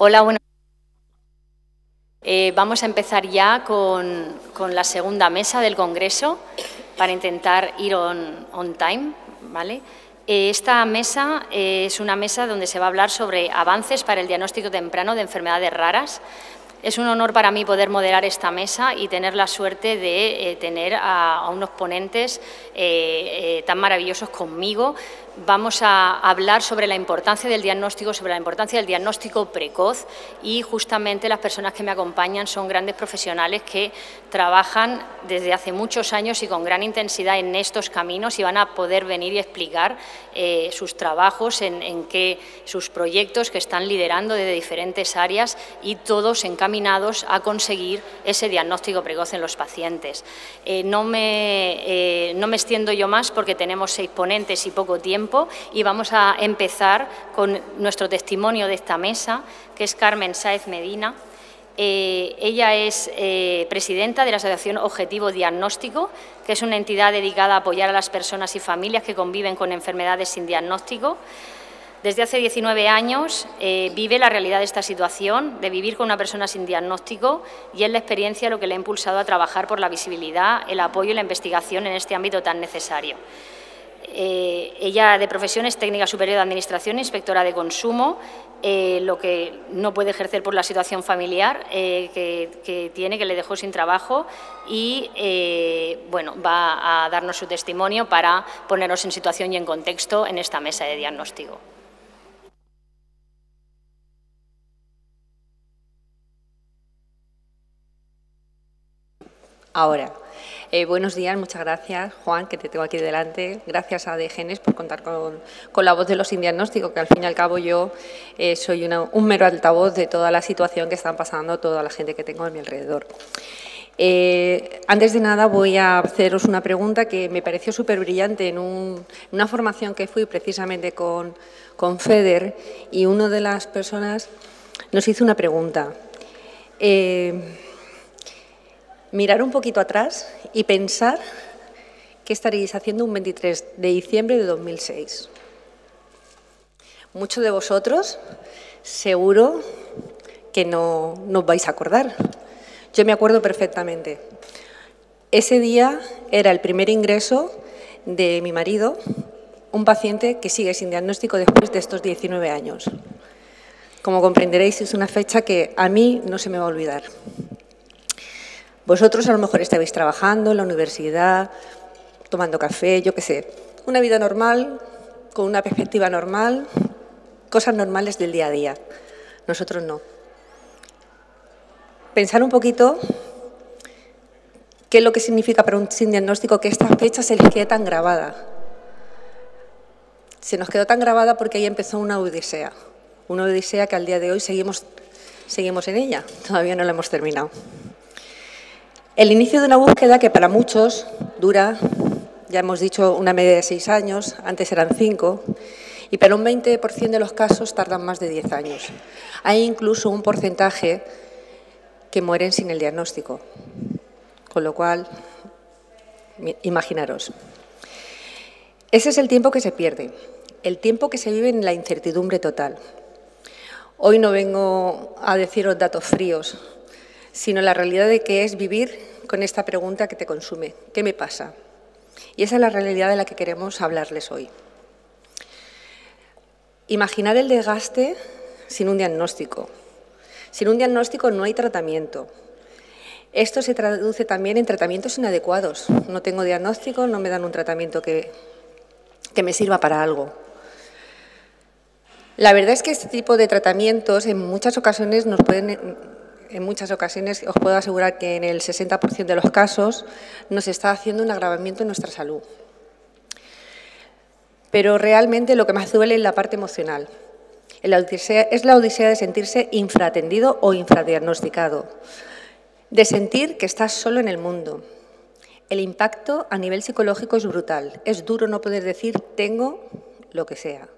Hola, bueno. Vamos a empezar ya con la segunda mesa del Congreso para intentar ir on time, ¿vale? Esta mesa es una mesa donde se va a hablar sobre avances para el diagnóstico temprano de enfermedades raras. Es un honor para mí poder moderar esta mesa y tener la suerte de tener a unos ponentes tan maravillosos conmigo. Vamos a hablar sobre la importancia del diagnóstico, sobre la importancia del diagnóstico precoz, y justamente las personas que me acompañan son grandes profesionales que trabajan desde hace muchos años y con gran intensidad en estos caminos, y van a poder venir y explicar sus trabajos, sus proyectos que están liderando desde diferentes áreas, y todos encaminados a conseguir ese diagnóstico precoz en los pacientes. No me extiendo yo más porque tenemos 6 ponentes y poco tiempo, y vamos a empezar con nuestro testimonio de esta mesa, que es Carmen Sáez Medina. Ella es presidenta de la Asociación Objetivo Diagnóstico, que es una entidad dedicada a apoyar a las personas y familias que conviven con enfermedades sin diagnóstico. Desde hace 19 años vive la realidad de esta situación, de vivir con una persona sin diagnóstico, y es la experiencia lo que le ha impulsado a trabajar por la visibilidad, el apoyo y la investigación en este ámbito tan necesario. Ella de profesión es técnica superior de administración, inspectora de consumo, lo que no puede ejercer por la situación familiar que tiene, que le dejó sin trabajo, y bueno, va a darnos su testimonio para ponernos en situación y en contexto en esta mesa de diagnóstico. Ahora. Buenos días, muchas gracias, Juan, que te tengo aquí delante. Gracias a DGENES por contar con la voz de los sin diagnóstico, que al fin y al cabo yo soy un mero altavoz de toda la situación que están pasando toda la gente que tengo a mi alrededor. Antes de nada voy a haceros una pregunta que me pareció súper brillante en una formación que fui precisamente con FEDER, y una de las personas nos hizo una pregunta. Mirar un poquito atrás y pensar qué estaréis haciendo un 23 de diciembre de 2006. Muchos de vosotros seguro que no os vais a acordar. Yo me acuerdo perfectamente. Ese día era el primer ingreso de mi marido, un paciente que sigue sin diagnóstico después de estos 19 años. Como comprenderéis, es una fecha que a mí no se me va a olvidar. Vosotros a lo mejor estabais trabajando en la universidad, tomando café, yo qué sé, una vida normal, con una perspectiva normal, cosas normales del día a día. Nosotros no. Pensar un poquito qué es lo que significa para un sin diagnóstico que esta fecha se les quede tan grabada. Se nos quedó tan grabada porque ahí empezó una odisea que al día de hoy seguimos en ella, todavía no la hemos terminado. El inicio de una búsqueda que para muchos dura, ya hemos dicho, una media de 6 años, antes eran 5, y para un 20% de los casos tardan más de 10 años. Hay incluso un porcentaje que mueren sin el diagnóstico, con lo cual, imaginaros. Ese es el tiempo que se pierde, el tiempo que se vive en la incertidumbre total. Hoy no vengo a deciros datos fríos, sino la realidad de que es vivir con esta pregunta que te consume. ¿Qué me pasa? Y esa es la realidad de la que queremos hablarles hoy. Imaginar el desgaste sin un diagnóstico. Sin un diagnóstico no hay tratamiento. Esto se traduce también en tratamientos inadecuados. No tengo diagnóstico, no me dan un tratamiento que me sirva para algo. La verdad es que este tipo de tratamientos en muchas ocasiones os puedo asegurar que en el 60% de los casos nos está haciendo un agravamiento en nuestra salud. Pero realmente lo que más duele es la parte emocional. Es la odisea de sentirse infraatendido o infradiagnosticado, de sentir que estás solo en el mundo. El impacto a nivel psicológico es brutal. Es duro no poder decir tengo lo que sea.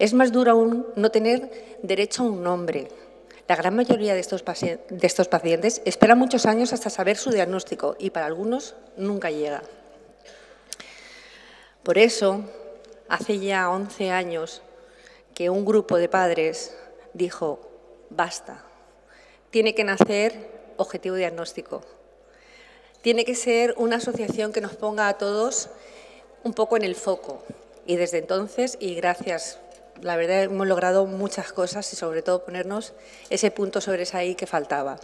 Es más duro aún no tener derecho a un nombre. La gran mayoría de estos pacientes esperan muchos años hasta saber su diagnóstico y para algunos nunca llega. Por eso, hace ya 11 años que un grupo de padres dijo Basta. Tiene que nacer objetivo diagnóstico. Tiene que ser una asociación que nos ponga a todos un poco en el foco. Y desde entonces, y gracias, la verdad, hemos logrado muchas cosas y sobre todo ponernos ese punto sobre esa I que faltaba.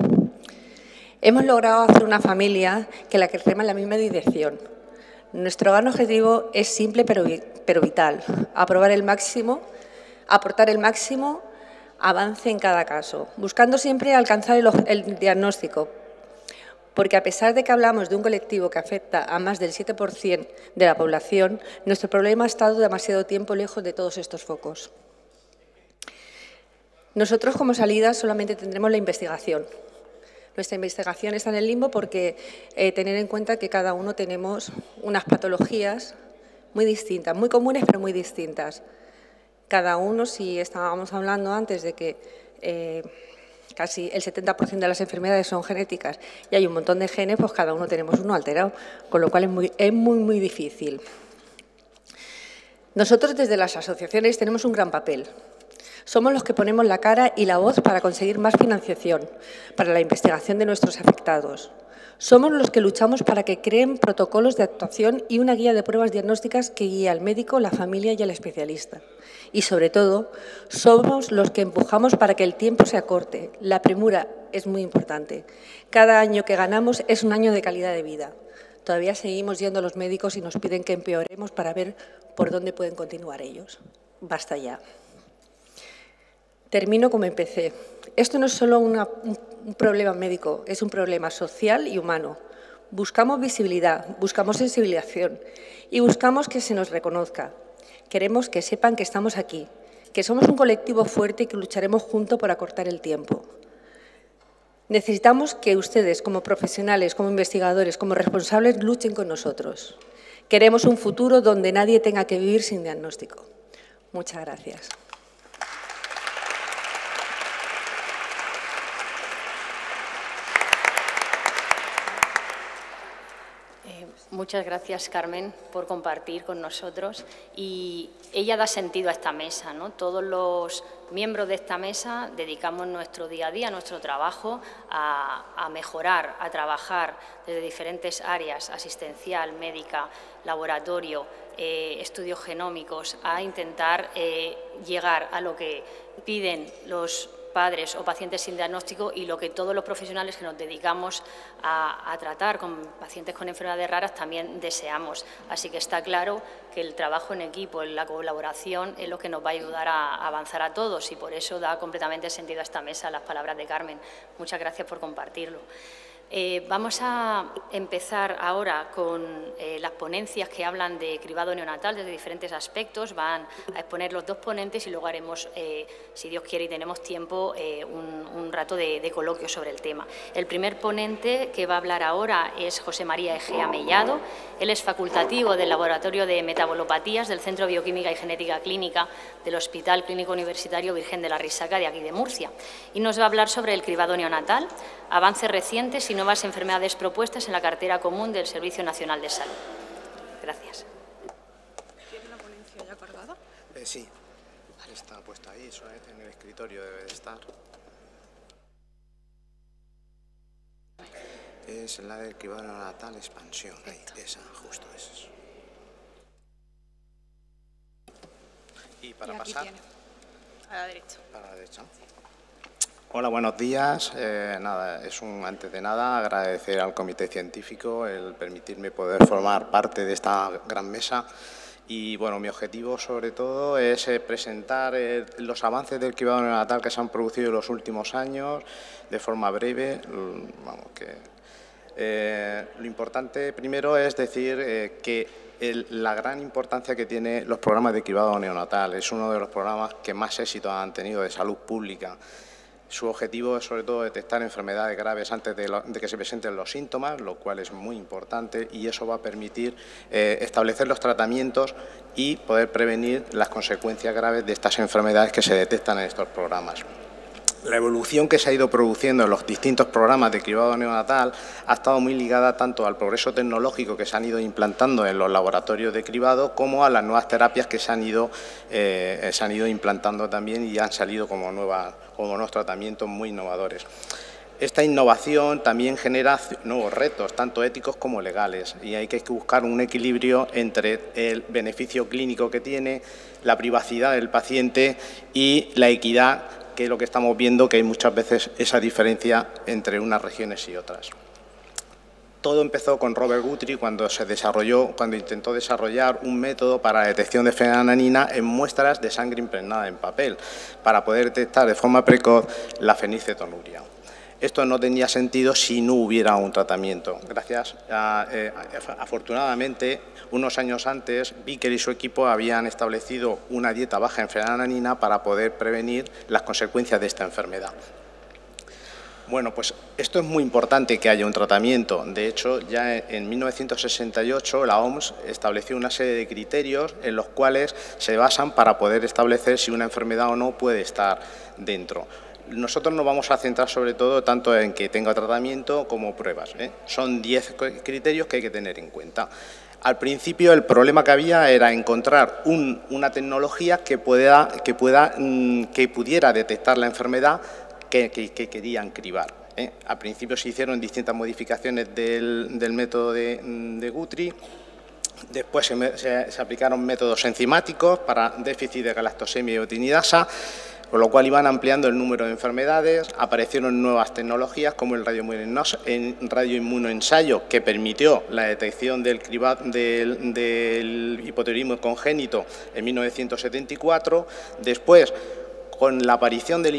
Hemos logrado hacer una familia que rema en la misma dirección. Nuestro gran objetivo es simple pero vital. Aportar el máximo avance en cada caso, buscando siempre alcanzar el diagnóstico. Porque a pesar de que hablamos de un colectivo que afecta a más del 7% de la población, nuestro problema ha estado demasiado tiempo lejos de todos estos focos. Nosotros, como salida, solamente tendremos la investigación. Nuestra investigación está en el limbo porque tener en cuenta que cada uno tenemos unas patologías muy distintas, muy comunes pero muy distintas. Cada uno, si estábamos hablando antes de que casi el 70% de las enfermedades son genéticas y hay un montón de genes, pues cada uno tenemos uno alterado, con lo cual es muy difícil. Nosotros desde las asociaciones tenemos un gran papel. Somos los que ponemos la cara y la voz para conseguir más financiación para la investigación de nuestros afectados. Somos los que luchamos para que creen protocolos de actuación y una guía de pruebas diagnósticas que guíe al médico, la familia y al especialista. Y, sobre todo, somos los que empujamos para que el tiempo se acorte. La premura es muy importante. Cada año que ganamos es un año de calidad de vida. Todavía seguimos yendo a los médicos y nos piden que empeoremos para ver por dónde pueden continuar ellos. Basta ya. Termino como empecé. Esto no es solo un problema médico, es un problema social y humano. Buscamos visibilidad, buscamos sensibilización y buscamos que se nos reconozca. Queremos que sepan que estamos aquí, que somos un colectivo fuerte y que lucharemos juntos por acortar el tiempo. Necesitamos que ustedes, como profesionales, como investigadores, como responsables, luchen con nosotros. Queremos un futuro donde nadie tenga que vivir sin diagnóstico. Muchas gracias. Muchas gracias, Carmen, por compartir con nosotros. Y ella da sentido a esta mesa, ¿no? Todos los miembros de esta mesa dedicamos nuestro día a día, nuestro trabajo a mejorar, a trabajar desde diferentes áreas, asistencial, médica, laboratorio, estudios genómicos, a intentar llegar a lo que piden los padres o pacientes sin diagnóstico y lo que todos los profesionales que nos dedicamos a tratar con pacientes con enfermedades raras también deseamos. Así que está claro que el trabajo en equipo, la colaboración es lo que nos va a ayudar a avanzar a todos y por eso da completamente sentido a esta mesa las palabras de Carmen. Muchas gracias por compartirlo. Vamos a empezar ahora con las ponencias que hablan de cribado neonatal desde diferentes aspectos. Van a exponer los dos ponentes y luego haremos, si Dios quiere y tenemos tiempo, un rato de coloquio sobre el tema. El primer ponente que va a hablar ahora es José María Egea Mellado. Él es facultativo del Laboratorio de Metabolopatías del Centro de Bioquímica y Genética Clínica del Hospital Clínico Universitario Virgen de la Risaca de aquí de Murcia. Y nos va a hablar sobre el cribado neonatal, avances recientes y nuevas enfermedades propuestas en la cartera común del Servicio Nacional de Salud. Gracias. ¿Tiene la ponencia ya cargada? Sí, está puesta ahí, solamente en el escritorio debe de estar. Es la del cribado neonatal expansión, ahí, esa, justo esa. Y para y aquí pasar... tiene, a la derecha. A la derecha. Hola, buenos días. Antes de nada agradecer al comité científico el permitirme poder formar parte de esta gran mesa y bueno, mi objetivo sobre todo es presentar los avances del cribado neonatal que se han producido en los últimos años de forma breve. Lo importante primero es decir que la gran importancia que tiene los programas de cribado neonatal es uno de los programas que más éxito han tenido de salud pública. Su objetivo es, sobre todo, detectar enfermedades graves antes de que se presenten los síntomas, lo cual es muy importante y eso va a permitir establecer los tratamientos y poder prevenir las consecuencias graves de estas enfermedades que se detectan en estos programas. La evolución que se ha ido produciendo en los distintos programas de cribado neonatal ha estado muy ligada tanto al progreso tecnológico que se han ido implantando en los laboratorios de cribado como a las nuevas terapias que se han ido implantando también y han salido como nuevos tratamientos muy innovadores. Esta innovación también genera nuevos retos, tanto éticos como legales, y hay que buscar un equilibrio entre el beneficio clínico que tiene, la privacidad del paciente y la equidad, que es lo que estamos viendo, que hay muchas veces esa diferencia entre unas regiones y otras. Todo empezó con Robert Guthrie cuando intentó desarrollar un método para la detección de fenanina en muestras de sangre impregnada en papel, para poder detectar de forma precoz la fenilcetonuria. Esto no tenía sentido si no hubiera un tratamiento. Afortunadamente, unos años antes, Vicker y su equipo habían establecido una dieta baja en fenanina para poder prevenir las consecuencias de esta enfermedad. Bueno, pues esto es muy importante que haya un tratamiento. De hecho, ya en 1968 la OMS estableció una serie de criterios en los cuales se basan para poder establecer si una enfermedad o no puede estar dentro. Nosotros nos vamos a centrar sobre todo tanto en que tenga tratamiento como pruebas, ¿eh? Son 10 criterios que hay que tener en cuenta. Al principio el problema que había era encontrar una tecnología que pudiera detectar la enfermedad que querían cribar, ¿eh? Al principio se hicieron distintas modificaciones del método de Guthrie. Después se aplicaron métodos enzimáticos para déficit de galactosemia y biotinidasa, con lo cual iban ampliando el número de enfermedades. Aparecieron nuevas tecnologías como el radioinmunoensayo, que permitió la detección del hipotiroidismo congénito en 1974. Después, con la aparición del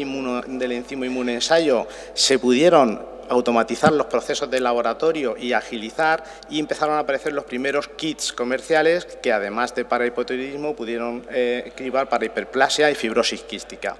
enzima inmunoensayo, se pudieron automatizar los procesos de laboratorio y agilizar, y empezaron a aparecer los primeros kits comerciales que, además de para hipotiroidismo, pudieron cribar para hiperplasia y fibrosis quística.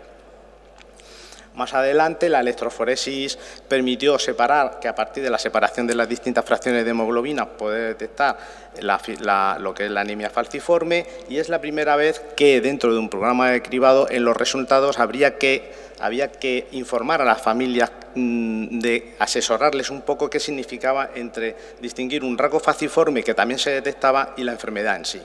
Más adelante, la electroforesis permitió separar, que a partir de la separación de las distintas fracciones de hemoglobina, poder detectar lo que es la anemia falciforme, y es la primera vez que dentro de un programa de cribado en los resultados había que informar a las familias, de asesorarles un poco qué significaba entre distinguir un rasgo falciforme que también se detectaba y la enfermedad en sí.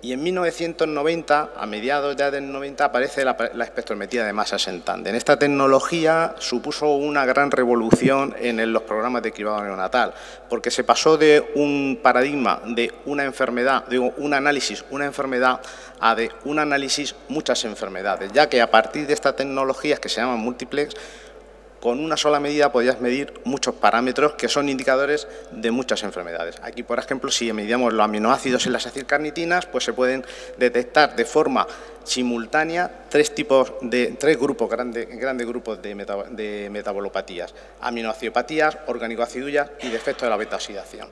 Y en 1990, a mediados ya del 90, aparece la espectrometría de masas en tándem. Esta tecnología supuso una gran revolución en los programas de cribado neonatal, porque se pasó de un paradigma de una enfermedad, de un análisis, una enfermedad, a de un análisis, muchas enfermedades, ya que a partir de estas tecnologías que se llaman multiplex, con una sola medida podías medir muchos parámetros que son indicadores de muchas enfermedades. Aquí, por ejemplo, si medíamos los aminoácidos y las acilcarnitinas, pues se pueden detectar de forma simultánea tres grandes grupos de metabolopatías: aminoacidopatías, orgánico-aciduria y defectos de la beta-oxidación.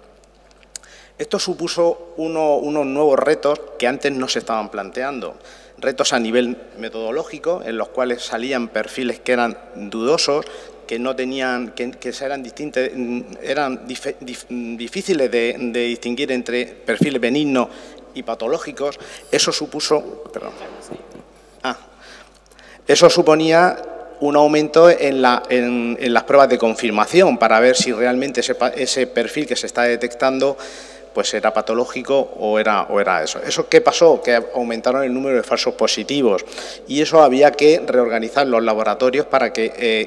Esto supuso unos nuevos retos que antes no se estaban planteando. Retos a nivel metodológico, en los cuales salían perfiles que eran dudosos, que no tenían, que eran difíciles de distinguir entre perfiles benignos y patológicos. Eso suponía un aumento en las pruebas de confirmación para ver si realmente ese perfil que se está detectando pues era patológico o era eso. ¿Eso qué pasó? Que aumentaron el número de falsos positivos, y eso había que reorganizar los laboratorios para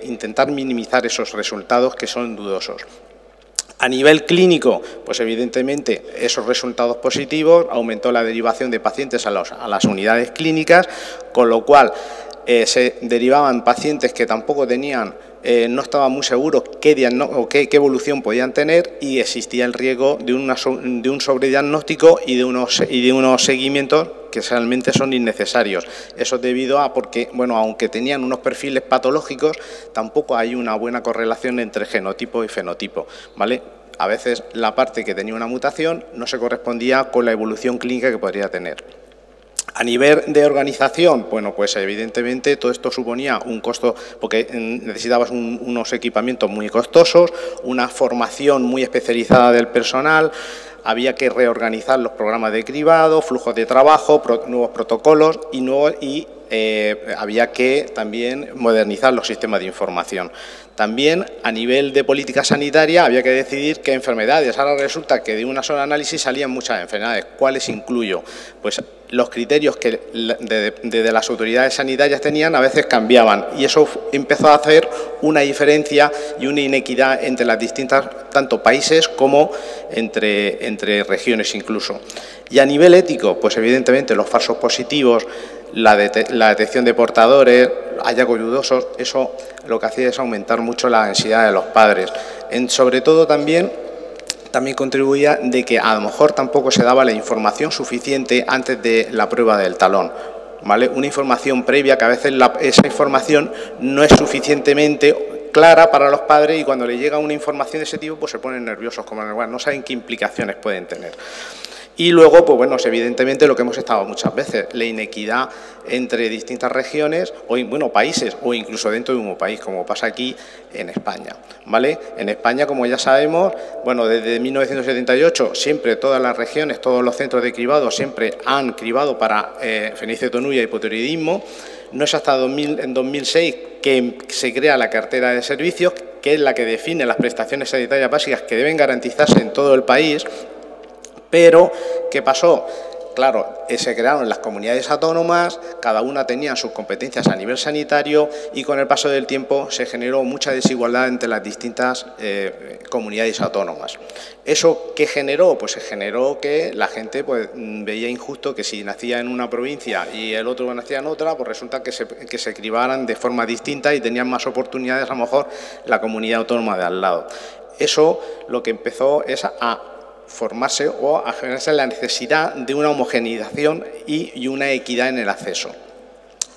intentar minimizar esos resultados que son dudosos. A nivel clínico, pues evidentemente esos resultados positivos aumentó la derivación de pacientes a las unidades clínicas, con lo cual se derivaban pacientes que tampoco tenían, no estaban muy seguros qué evolución podían tener, y existía el riesgo de un sobrediagnóstico y de unos seguimientos que realmente son innecesarios. Eso es debido a porque, bueno, aunque tenían unos perfiles patológicos, tampoco hay una buena correlación entre genotipo y fenotipo, ¿vale? A veces la parte que tenía una mutación no se correspondía con la evolución clínica que podría tener. A nivel de organización, bueno, pues evidentemente todo esto suponía un costo, porque necesitabas unos equipamientos muy costosos, una formación muy especializada del personal, había que reorganizar los programas de cribado, flujos de trabajo, nuevos protocolos y había que también modernizar los sistemas de información. También, a nivel de política sanitaria, había que decidir qué enfermedades. Ahora resulta que de una sola análisis salían muchas enfermedades. ¿Cuáles incluyo? Pues los criterios que desde las autoridades sanitarias tenían a veces cambiaban y eso empezó a hacer una diferencia y una inequidad entre las distintas, tanto países como entre regiones incluso. Y a nivel ético, pues evidentemente los falsos positivos, la detección de portadores, hallazgos dudosos, eso lo que hacía es aumentar mucho la ansiedad de los padres. Sobre todo también contribuía de que a lo mejor tampoco se daba la información suficiente antes de la prueba del talón, ¿vale? Una información previa que a veces esa información no es suficientemente clara para los padres y cuando le llega una información de ese tipo pues se ponen nerviosos, como no saben qué implicaciones pueden tener. Y luego, pues bueno, evidentemente lo que hemos estado muchas veces, la inequidad entre distintas regiones o países o incluso dentro de un país, como pasa aquí en España, ¿vale? En España, como ya sabemos, bueno, desde 1978 siempre todas las regiones, todos los centros de cribado siempre han cribado para fenicetonúria y hipotiroidismo. No es hasta en 2006 que se crea la cartera de servicios, que es la que define las prestaciones sanitarias básicas que deben garantizarse en todo el país. Pero, ¿qué pasó? Claro, se crearon las comunidades autónomas, cada una tenía sus competencias a nivel sanitario y con el paso del tiempo se generó mucha desigualdad entre las distintas comunidades autónomas. ¿Eso qué generó? Pues se generó que la gente pues, veía injusto que si nacía en una provincia y el otro nacía en otra, pues resulta que se cribaran de forma distinta y tenían más oportunidades a lo mejor la comunidad autónoma de al lado. Eso lo que empezó es a formarse o a generarse la necesidad de una homogeneización y una equidad en el acceso.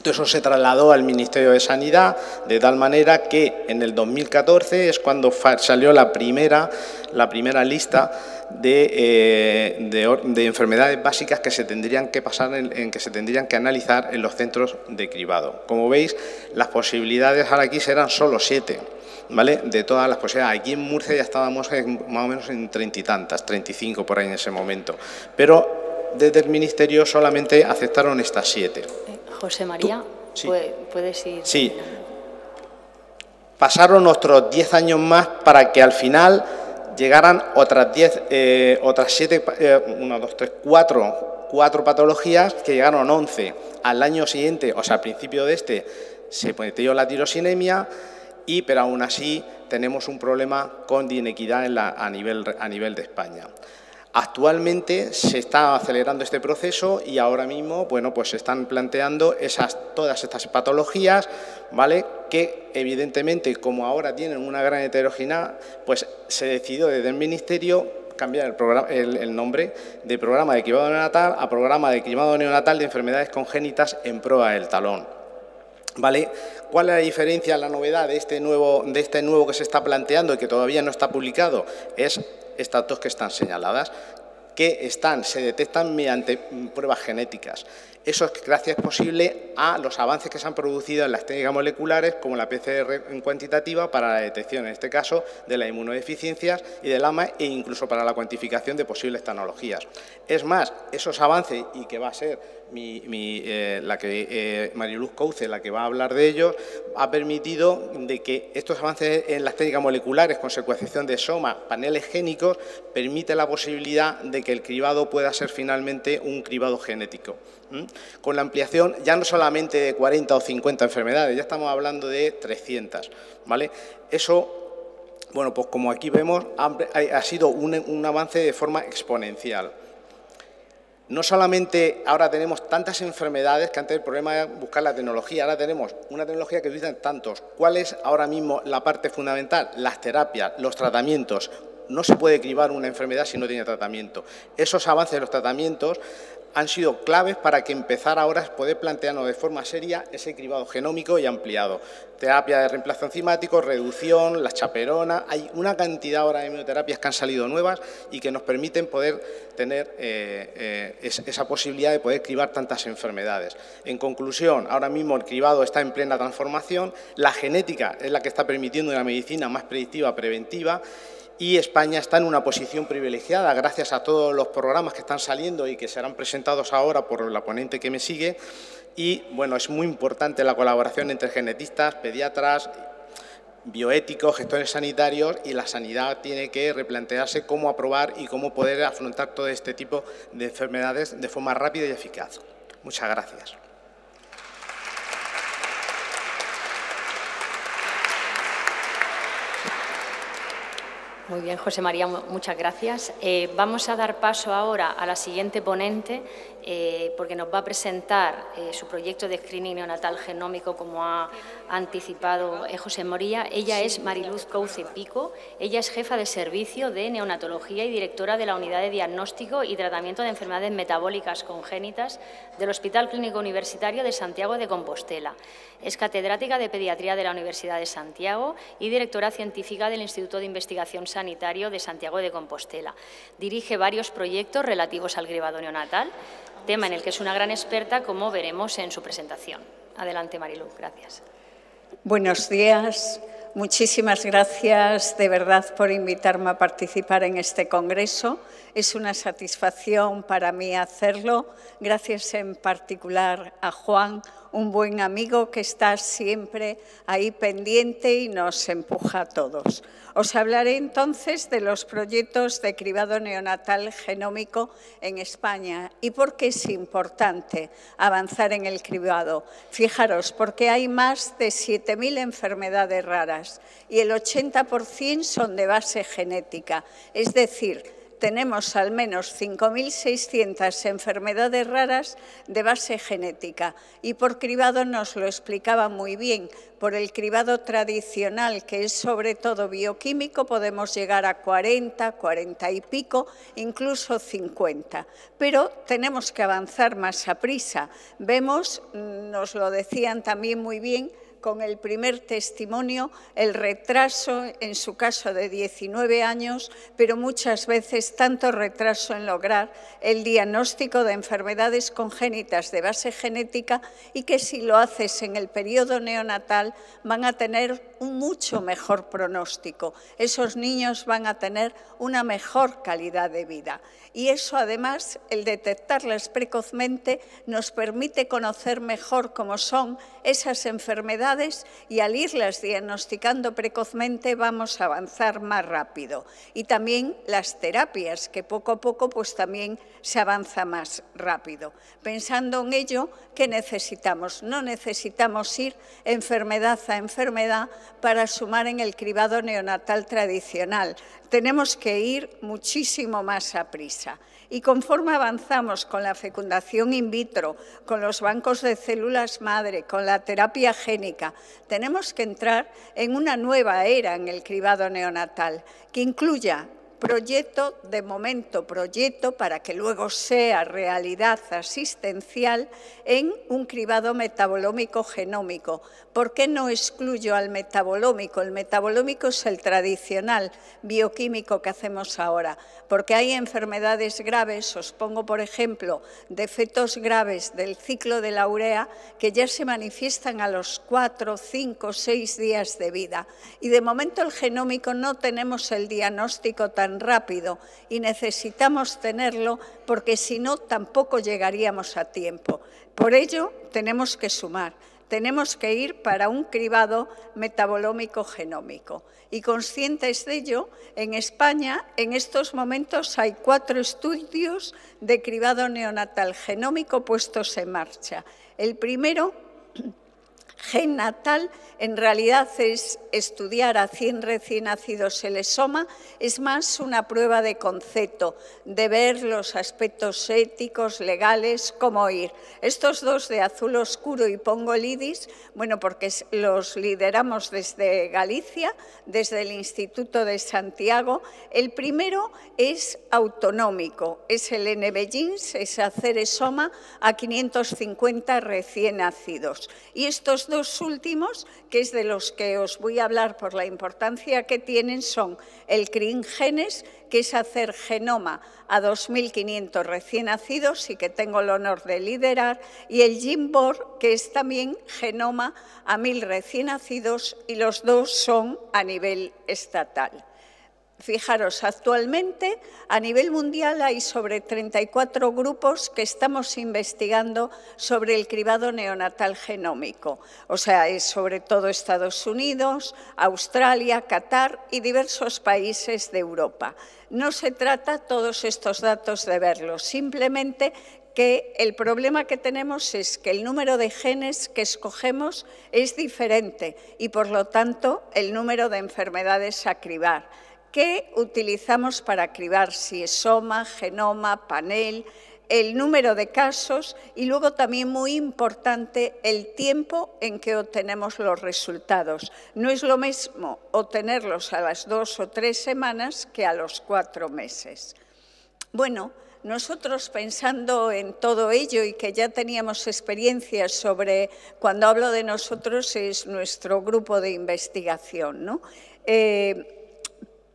Todo eso se trasladó al Ministerio de Sanidad de tal manera que en el 2014 es cuando salió la primera lista de enfermedades básicas que se tendrían que pasar que se tendrían que analizar en los centros de cribado. Como veis, las posibilidades ahora aquí serán solo 7. ¿Vale? De todas las posibilidades. Aquí en Murcia ya estábamos más o menos en 30 y tantas, 35 por ahí en ese momento. Pero desde el Ministerio solamente aceptaron estas 7. José María, Sí. ¿puedes ir? Sí. Pasaron otros 10 años más para que al final llegaran otras 7, 4 patologías que llegaron 11. Al año siguiente, o sea, al principio de se metió la tirosinemia, pero aún así tenemos un problema con inequidad a nivel de España. Actualmente se está acelerando este proceso y ahora mismo, bueno, pues se están planteando todas estas patologías, ¿vale? Que evidentemente, como ahora tienen una gran heterogeneidad, pues se decidió desde el Ministerio cambiar el nombre de programa de cribado neonatal a programa de cribado neonatal de enfermedades congénitas en prueba del talón. ¿Vale? ¿Cuál es la diferencia, la novedad de este nuevo que se está planteando y que todavía no está publicado? Es estas dos que están señaladas, que se detectan mediante pruebas genéticas. Eso es gracias posible a los avances que se han producido en las técnicas moleculares, como la PCR cuantitativa para la detección, en este caso, de las inmunodeficiencias y del AMA e incluso para la cuantificación de posibles tecnologías. Es más, esos avances, y que va a ser Mariluz Couce, la que va a hablar de ellos, ha permitido de que estos avances en las técnicas moleculares con secuenciación de soma, paneles génicos, permite la posibilidad de que el cribado pueda ser finalmente un cribado genético. Con la ampliación ya no solamente de 40 o 50 enfermedades, ya estamos hablando de 300, ¿vale? Eso, bueno, pues como aquí vemos, ha sido un avance de forma exponencial. No solamente ahora tenemos tantas enfermedades que antes el problema era buscar la tecnología, ahora tenemos una tecnología que utilizan tantos. ¿Cuál es ahora mismo la parte fundamental? Las terapias, los tratamientos. No se puede cribar una enfermedad si no tiene tratamiento. Esos avances de los tratamientos han sido claves para que empezar ahora a poder plantearnos de forma seria ese cribado genómico y ampliado. Terapia de reemplazo enzimático, reducción, las chaperonas, hay una cantidad ahora de inmunoterapias que han salido nuevas y que nos permiten poder tener esa posibilidad de poder cribar tantas enfermedades. En conclusión, ahora mismo el cribado está en plena transformación, la genética es la que está permitiendo una medicina más predictiva, preventiva, y España está en una posición privilegiada gracias a todos los programas que están saliendo y que serán presentados ahora por la ponente que me sigue. Y, bueno, es muy importante la colaboración entre genetistas, pediatras, bioéticos, gestores sanitarios, y la sanidad tiene que replantearse cómo aprobar y cómo poder afrontar todo este tipo de enfermedades de forma rápida y eficaz. Muchas gracias. Muy bien, José María, muchas gracias. Vamos a dar paso ahora a la siguiente ponente, porque nos va a presentar su proyecto de screening neonatal genómico, como ha anticipado José María. Ella es Mariluz Couce Pico, ella es jefa de servicio de neonatología y directora de la Unidad de Diagnóstico y Tratamiento de Enfermedades Metabólicas Congénitas del Hospital Clínico Universitario de Santiago de Compostela. Es catedrática de Pediatría de la Universidad de Santiago y directora científica del Instituto de Investigación Sanitario de Santiago de Compostela. Dirige varios proyectos relativos al cribado neonatal, tema en el que es una gran experta, como veremos en su presentación. Adelante, Mariluz. Gracias. Buenos días. Muchísimas gracias de verdad por invitarme a participar en este congreso. Es una satisfacción para mí hacerlo. Gracias en particular a Juan, un buen amigo que está siempre ahí pendiente y nos empuja a todos. Os hablaré entonces de los proyectos de cribado neonatal genómico en España y por qué es importante avanzar en el cribado. Fijaros, porque hay más de 7.000 enfermedades raras y el 80% son de base genética, es decir, tenemos al menos 5.600 enfermedades raras de base genética y por cribado nos lo explicaba muy bien. Por el cribado tradicional, que es sobre todo bioquímico, podemos llegar a 40, 40 y pico, incluso 50. Pero tenemos que avanzar más a prisa. Vemos, nos lo decían también muy bien, con el primer testimonio, el retraso, en su caso de 19 años, pero muchas veces tanto retraso en lograr el diagnóstico de enfermedades congénitas de base genética y que si lo haces en el periodo neonatal van a tener un mucho mejor pronóstico. Esos niños van a tener una mejor calidad de vida. Y eso, además, el detectarlas precozmente nos permite conocer mejor cómo son esas enfermedades y al irlas diagnosticando precozmente vamos a avanzar más rápido. Y también las terapias, que poco a poco pues también se avanza más rápido. Pensando en ello, ¿qué necesitamos? No necesitamos ir enfermedad a enfermedad para sumar en el cribado neonatal tradicional. Tenemos que ir muchísimo más a prisa. Y conforme avanzamos con la fecundación in vitro, con los bancos de células madre, con la terapia génica, tenemos que entrar en una nueva era en el cribado neonatal, que incluya proyecto, de momento proyecto, para que luego sea realidad asistencial, en un cribado metabolómico genómico. ¿Por qué no excluyo al metabolómico? El metabolómico es el tradicional bioquímico que hacemos ahora, porque hay enfermedades graves, os pongo por ejemplo, defectos graves del ciclo de la urea que ya se manifiestan a los 4, 5, 6 días de vida. Y de momento el genómico no tenemos el diagnóstico tan rápido y necesitamos tenerlo porque si no tampoco llegaríamos a tiempo. Por ello tenemos que sumar. Tenemos que ir para un cribado metabolómico genómico. Y conscientes de ello, en España en estos momentos hay 4 estudios de cribado neonatal genómico puestos en marcha. El primero, gen natal en realidad es estudiar a 100 recién nacidos el esoma, es más una prueba de concepto, de ver los aspectos éticos, legales, cómo ir. Estos dos de azul oscuro y pongolidis, bueno, porque los lideramos desde Galicia, desde el Instituto de Santiago. El primero es autonómico, es el NBGINS, es hacer esoma a 550 recién nacidos. Y estos dos últimos, que es de los que os voy a hablar por la importancia que tienen, son el CRINGENES, que es hacer genoma a 2.500 recién nacidos y que tengo el honor de liderar, y el GIMBOR, que es también genoma a 1.000 recién nacidos, y los dos son a nivel estatal. Fijaros, actualmente a nivel mundial hay sobre 34 grupos que estamos investigando sobre el cribado neonatal genómico. O sea, es sobre todo Estados Unidos, Australia, Qatar y diversos países de Europa. No se trata todos estos datos de verlos, simplemente que el problema que tenemos es que el número de genes que escogemos es diferente y, por lo tanto, el número de enfermedades a cribar. ¿Qué utilizamos para cribar? Si esoma, genoma, panel, el número de casos y luego también muy importante el tiempo en que obtenemos los resultados. No es lo mismo obtenerlos a las 2 o 3 semanas que a los 4 meses. Bueno, nosotros pensando en todo ello y que ya teníamos experiencias sobre, cuando hablo de nosotros es nuestro grupo de investigación, ¿no?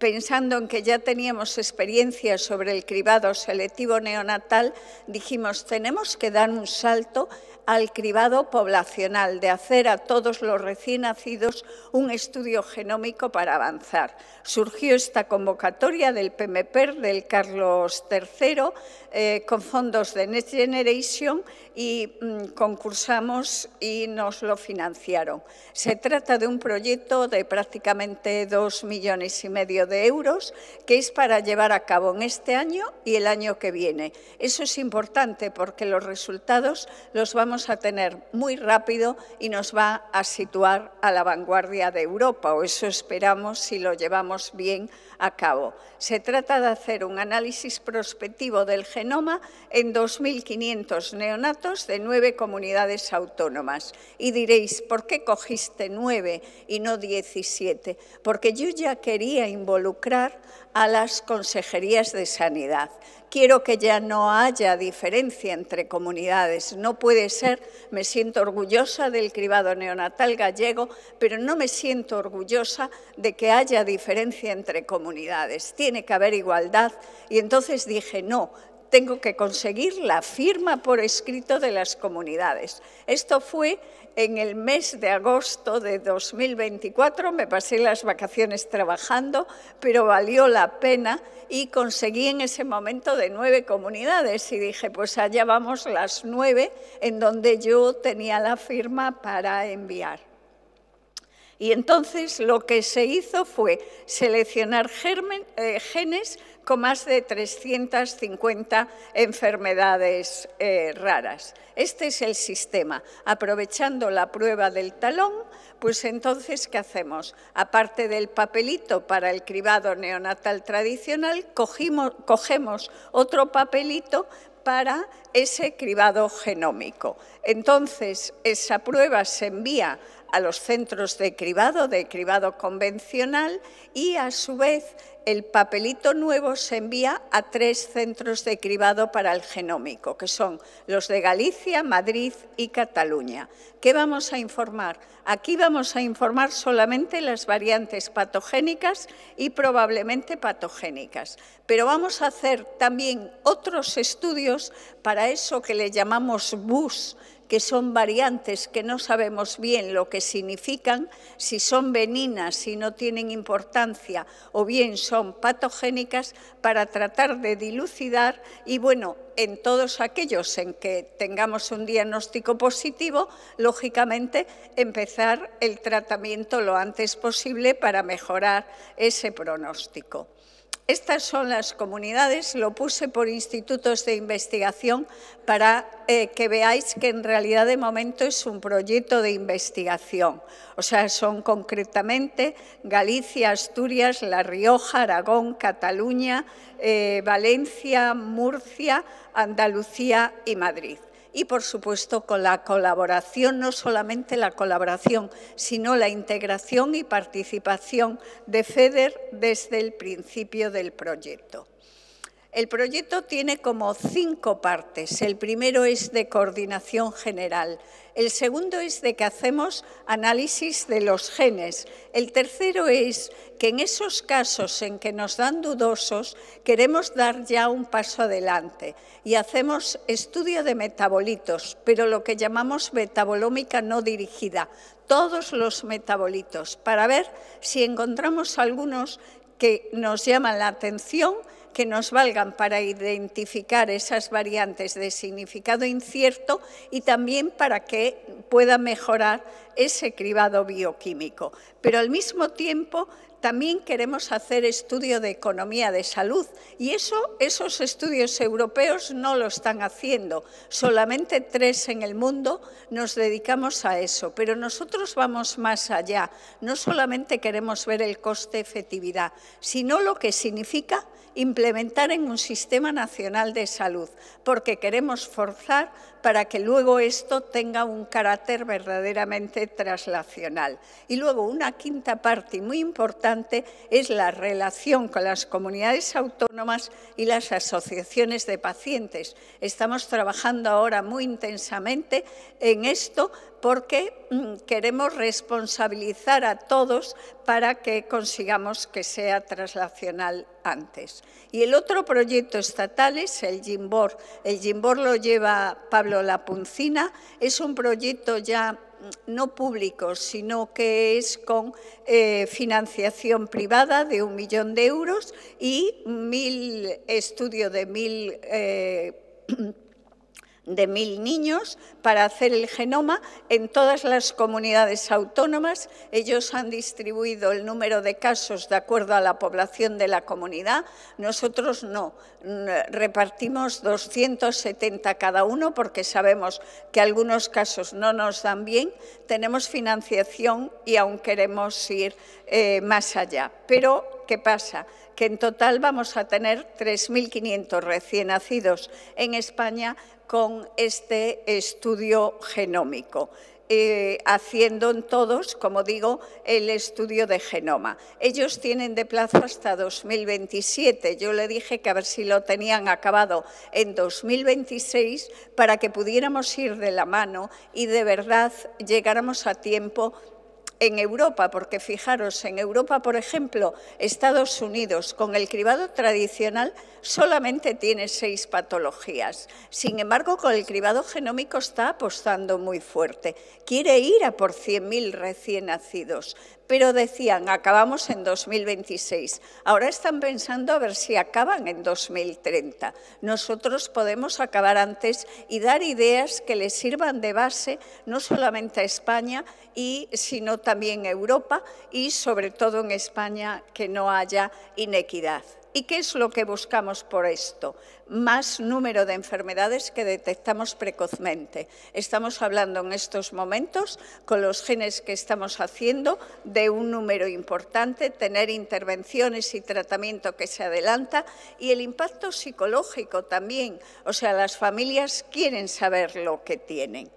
Pensando en que ya teníamos experiencia sobre el cribado selectivo neonatal, dijimos, tenemos que dar un salto al cribado poblacional, de hacer a todos los recién nacidos un estudio genómico para avanzar. Surgió esta convocatoria del PMPER, del Carlos III, con fondos de Next Generation, y concursamos y nos lo financiaron. Se trata de un proyecto de prácticamente 2,5 millones de euros, que es para llevar a cabo en este año y el año que viene. Eso es importante porque los resultados los vamos a tener muy rápido y nos va a situar a la vanguardia de Europa, o eso esperamos si lo llevamos bien a cabo. Se trata de hacer un análisis prospectivo del genoma en 2.500 neonatos de 9 comunidades autónomas. Y diréis, ¿por qué cogiste 9 y no 17? Porque yo ya quería involucrar a las consejerías de sanidad. Quiero que ya no haya diferencia entre comunidades. No puede ser, me siento orgullosa del cribado neonatal gallego, pero no me siento orgullosa de que haya diferencia entre comunidades. Tiene que haber igualdad. Y entonces dije, no, tengo que conseguir la firma por escrito de las comunidades. Esto fue en el mes de agosto de 2024, me pasé las vacaciones trabajando, pero valió la pena y conseguí en ese momento de 9 comunidades y dije, pues allá vamos las 9 en donde yo tenía la firma para enviar. Y entonces lo que se hizo fue seleccionar genes con más de 350 enfermedades raras. Este es el sistema. Aprovechando la prueba del talón, pues entonces, ¿qué hacemos? Aparte del papelito para el cribado neonatal tradicional, cogemos otro papelito para ese cribado genómico. Entonces, esa prueba se envía a los centros de cribado convencional y, a su vez, el papelito nuevo se envía a 3 centros de cribado para el genómico, que son los de Galicia, Madrid y Cataluña. ¿Qué vamos a informar? Aquí vamos a informar solamente las variantes patogénicas y probablemente patogénicas, pero vamos a hacer también otros estudios para eso que le llamamos BUS, que son variantes que no sabemos bien lo que significan, si son benignas, si no tienen importancia o bien son patogénicas, para tratar de dilucidar y, bueno, en todos aquellos en que tengamos un diagnóstico positivo, lógicamente empezar el tratamiento lo antes posible para mejorar ese pronóstico. Estas son las comunidades, lo puse por institutos de investigación para que veáis que en realidad de momento es un proyecto de investigación. O sea, son concretamente Galicia, Asturias, La Rioja, Aragón, Cataluña, Valencia, Murcia, Andalucía y Madrid. Y, por supuesto, con la colaboración, no solamente la colaboración, sino la integración y participación de FEDER desde el principio del proyecto. El proyecto tiene como 5 partes. El primero es de coordinación general. El segundo es de que hacemos análisis de los genes. El tercero es que en esos casos en que nos dan dudosos, queremos dar ya un paso adelante y hacemos estudio de metabolitos, pero lo que llamamos metabolómica no dirigida, todos los metabolitos, para ver si encontramos algunos que nos llaman la atención, que nos valgan para identificar esas variantes de significado incierto y también para que pueda mejorar ese cribado bioquímico. Pero al mismo tiempo también queremos hacer estudio de economía de salud y esos estudios europeos no lo están haciendo. Solamente 3 en el mundo nos dedicamos a eso, pero nosotros vamos más allá. No solamente queremos ver el coste-efectividad, sino lo que significa implementar en un sistema nacional de salud, porque queremos forzar para que luego esto tenga un carácter verdaderamente traslacional. Y luego una quinta parte muy importante es la relación con las comunidades autónomas y las asociaciones de pacientes. Estamos trabajando ahora muy intensamente en esto porque queremos responsabilizar a todos para que consigamos que sea traslacional antes. Y el otro proyecto estatal es el GIMBOR. El GIMBOR lo lleva Pablo Lapuncina, es un proyecto ya no público, sino que es con financiación privada de 1 millón de euros y estudio de 1000 niños para hacer el genoma en todas las comunidades autónomas. Ellos han distribuido el número de casos de acuerdo a la población de la comunidad. Nosotros no, repartimos 270 cada uno porque sabemos que algunos casos no nos dan bien. Tenemos financiación y aún queremos ir más allá. Pero, ¿qué pasa? Que en total vamos a tener 3.500 recién nacidos en España con este estudio genómico, haciendo en todos, como digo, el estudio de genoma. Ellos tienen de plazo hasta 2027. Yo le dije que a ver si lo tenían acabado en 2026 para que pudiéramos ir de la mano y de verdad llegáramos a tiempo en Europa, porque fijaros, en Europa, por ejemplo, Estados Unidos, con el cribado tradicional solamente tiene 6 patologías. Sin embargo, con el cribado genómico está apostando muy fuerte. Quiere ir a por 100.000 recién nacidos, pero decían, acabamos en 2026. Ahora están pensando a ver si acaban en 2030. Nosotros podemos acabar antes y dar ideas que les sirvan de base, no solamente a España, sino también a Europa y sobre todo en España que no haya inequidad. ¿Y qué es lo que buscamos por esto? Más número de enfermedades que detectamos precozmente. Estamos hablando en estos momentos, con los genes que estamos haciendo, de un número importante, tener intervenciones y tratamiento que se adelanta y el impacto psicológico también. O sea, las familias quieren saber lo que tienen.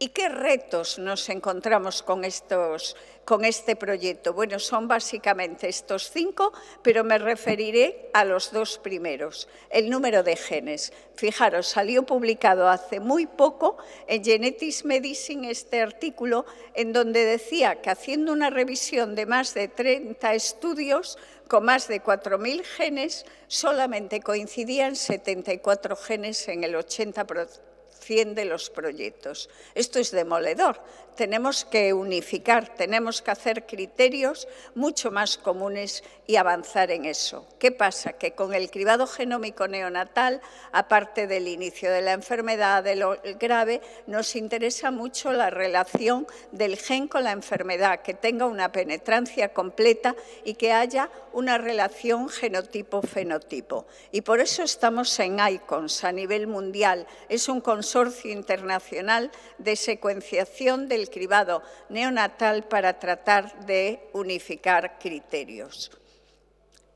¿Y qué retos nos encontramos con este proyecto? Bueno, son básicamente estos 5, pero me referiré a los 2 primeros. El número de genes. Fijaros, salió publicado hace muy poco en Genetics Medicine este artículo en donde decía que haciendo una revisión de más de 30 estudios con más de 4.000 genes, solamente coincidían 74 genes en el 80% 100 de los proyectos. Esto es demoledor. Tenemos que unificar, tenemos que hacer criterios mucho más comunes y avanzar en eso. ¿Qué pasa? Que con el cribado genómico neonatal, aparte del inicio de la enfermedad, de lo grave, nos interesa mucho la relación del gen con la enfermedad, que tenga una penetrancia completa y que haya una relación genotipo-fenotipo. Y por eso estamos en ICONS a nivel mundial. Es un consorcio internacional de secuenciación del cribado neonatal para tratar de unificar criterios.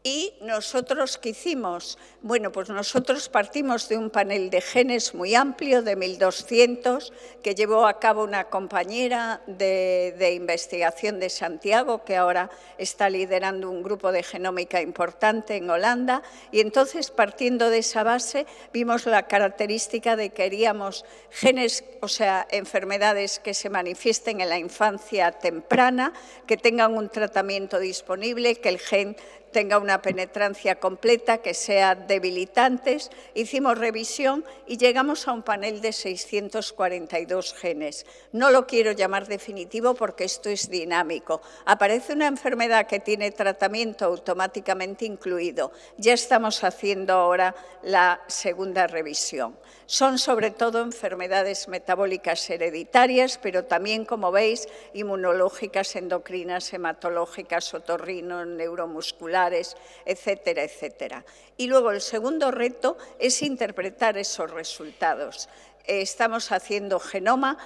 ¿Y nosotros qué hicimos? Bueno, pues nosotros partimos de un panel de genes muy amplio, de 1.200, que llevó a cabo una compañera de investigación de Santiago, que ahora está liderando un grupo de genómica importante en Holanda. Y entonces, partiendo de esa base, vimos la característica de que queríamos genes, o sea, enfermedades que se manifiesten en la infancia temprana, que tengan un tratamiento disponible, que el gen tenga una penetrancia completa, que sean debilitantes. Hicimos revisión y llegamos a un panel de 642 genes. No lo quiero llamar definitivo porque esto es dinámico. Aparece una enfermedad que tiene tratamiento automáticamente incluido. Ya estamos haciendo ahora la segunda revisión. Son sobre todo enfermedades metabólicas hereditarias, pero también, como veis, inmunológicas, endocrinas, hematológicas, otorrino, neuromusculares, etcétera, etcétera. Y luego el segundo reto es interpretar esos resultados. Estamos haciendo genoma,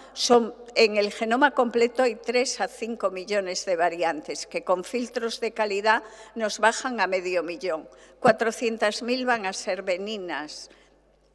en el genoma completo hay 3 a 5 millones de variantes que con filtros de calidad nos bajan a 500.000. 400.000 van a ser benignas,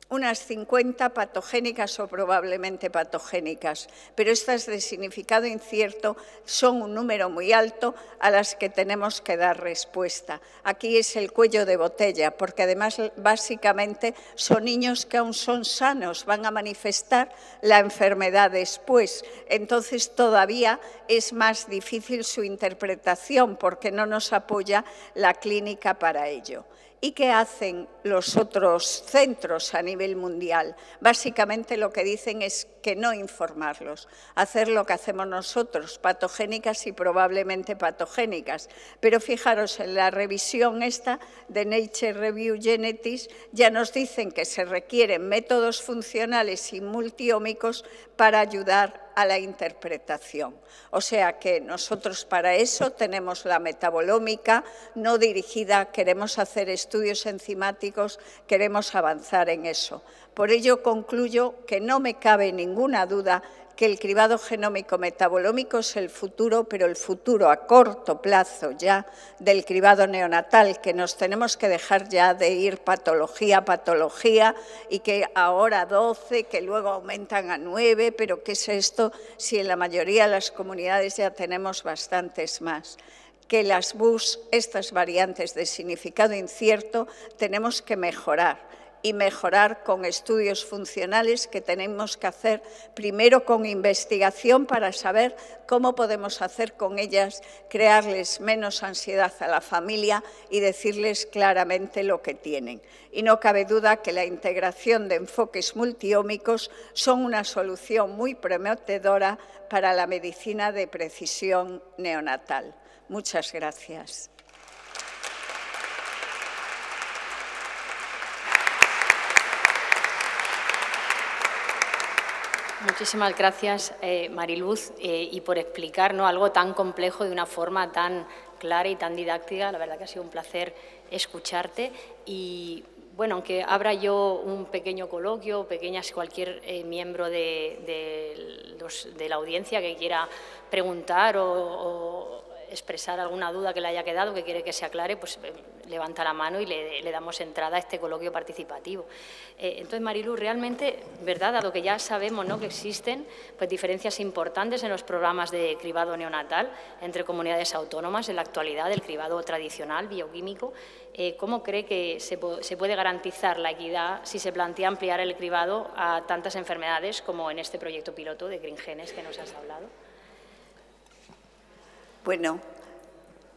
unas 50 patogénicas o probablemente patogénicas, pero estas de significado incierto son un número muy alto a las que tenemos que dar respuesta. Aquí es el cuello de botella, porque además básicamente son niños que aún son sanos, van a manifestar la enfermedad después. Entonces todavía es más difícil su interpretación porque no nos apoya la clínica para ello. ¿Y qué hacen los otros centros a nivel mundial? Básicamente lo que dicen es que no informarlos, hacer lo que hacemos nosotros, patogénicas y probablemente patogénicas. Pero fijaros, en la revisión esta de Nature Review Genetics ya nos dicen que se requieren métodos funcionales y multiómicos para ayudar a la interpretación. O sea que nosotros para eso tenemos la metabolómica no dirigida, queremos hacer estudios enzimáticos, queremos avanzar en eso. Por ello concluyo que no me cabe ninguna duda que el cribado genómico metabolómico es el futuro, pero el futuro a corto plazo ya del cribado neonatal, que nos tenemos que dejar ya de ir patología a patología y que ahora 12, que luego aumentan a 9, pero ¿qué es esto si en la mayoría de las comunidades ya tenemos bastantes más? Que las BUS, estas variantes de significado incierto, tenemos que mejorar. Y mejorar con estudios funcionales que tenemos que hacer primero con investigación para saber cómo podemos hacer con ellas, crearles menos ansiedad a la familia y decirles claramente lo que tienen. Y no cabe duda que la integración de enfoques multiómicos son una solución muy prometedora para la medicina de precisión neonatal. Muchas gracias. Muchísimas gracias, Mariluz, y por explicarnos algo tan complejo de una forma tan clara y tan didáctica. La verdad que ha sido un placer escucharte. Y, bueno, aunque abra yo un pequeño coloquio, cualquier miembro de la audiencia que quiera preguntar o expresar alguna duda que le haya quedado, que quiere que se aclare, pues levanta la mano y le damos entrada a este coloquio participativo. Entonces, Mariluz, realmente, ¿verdad? Dado que ya sabemos, ¿no?, que existen pues diferencias importantes en los programas de cribado neonatal entre comunidades autónomas en la actualidad del cribado tradicional bioquímico, ¿cómo cree que se puede garantizar la equidad si se plantea ampliar el cribado a tantas enfermedades como en este proyecto piloto de Green Genes que nos has hablado? Bueno,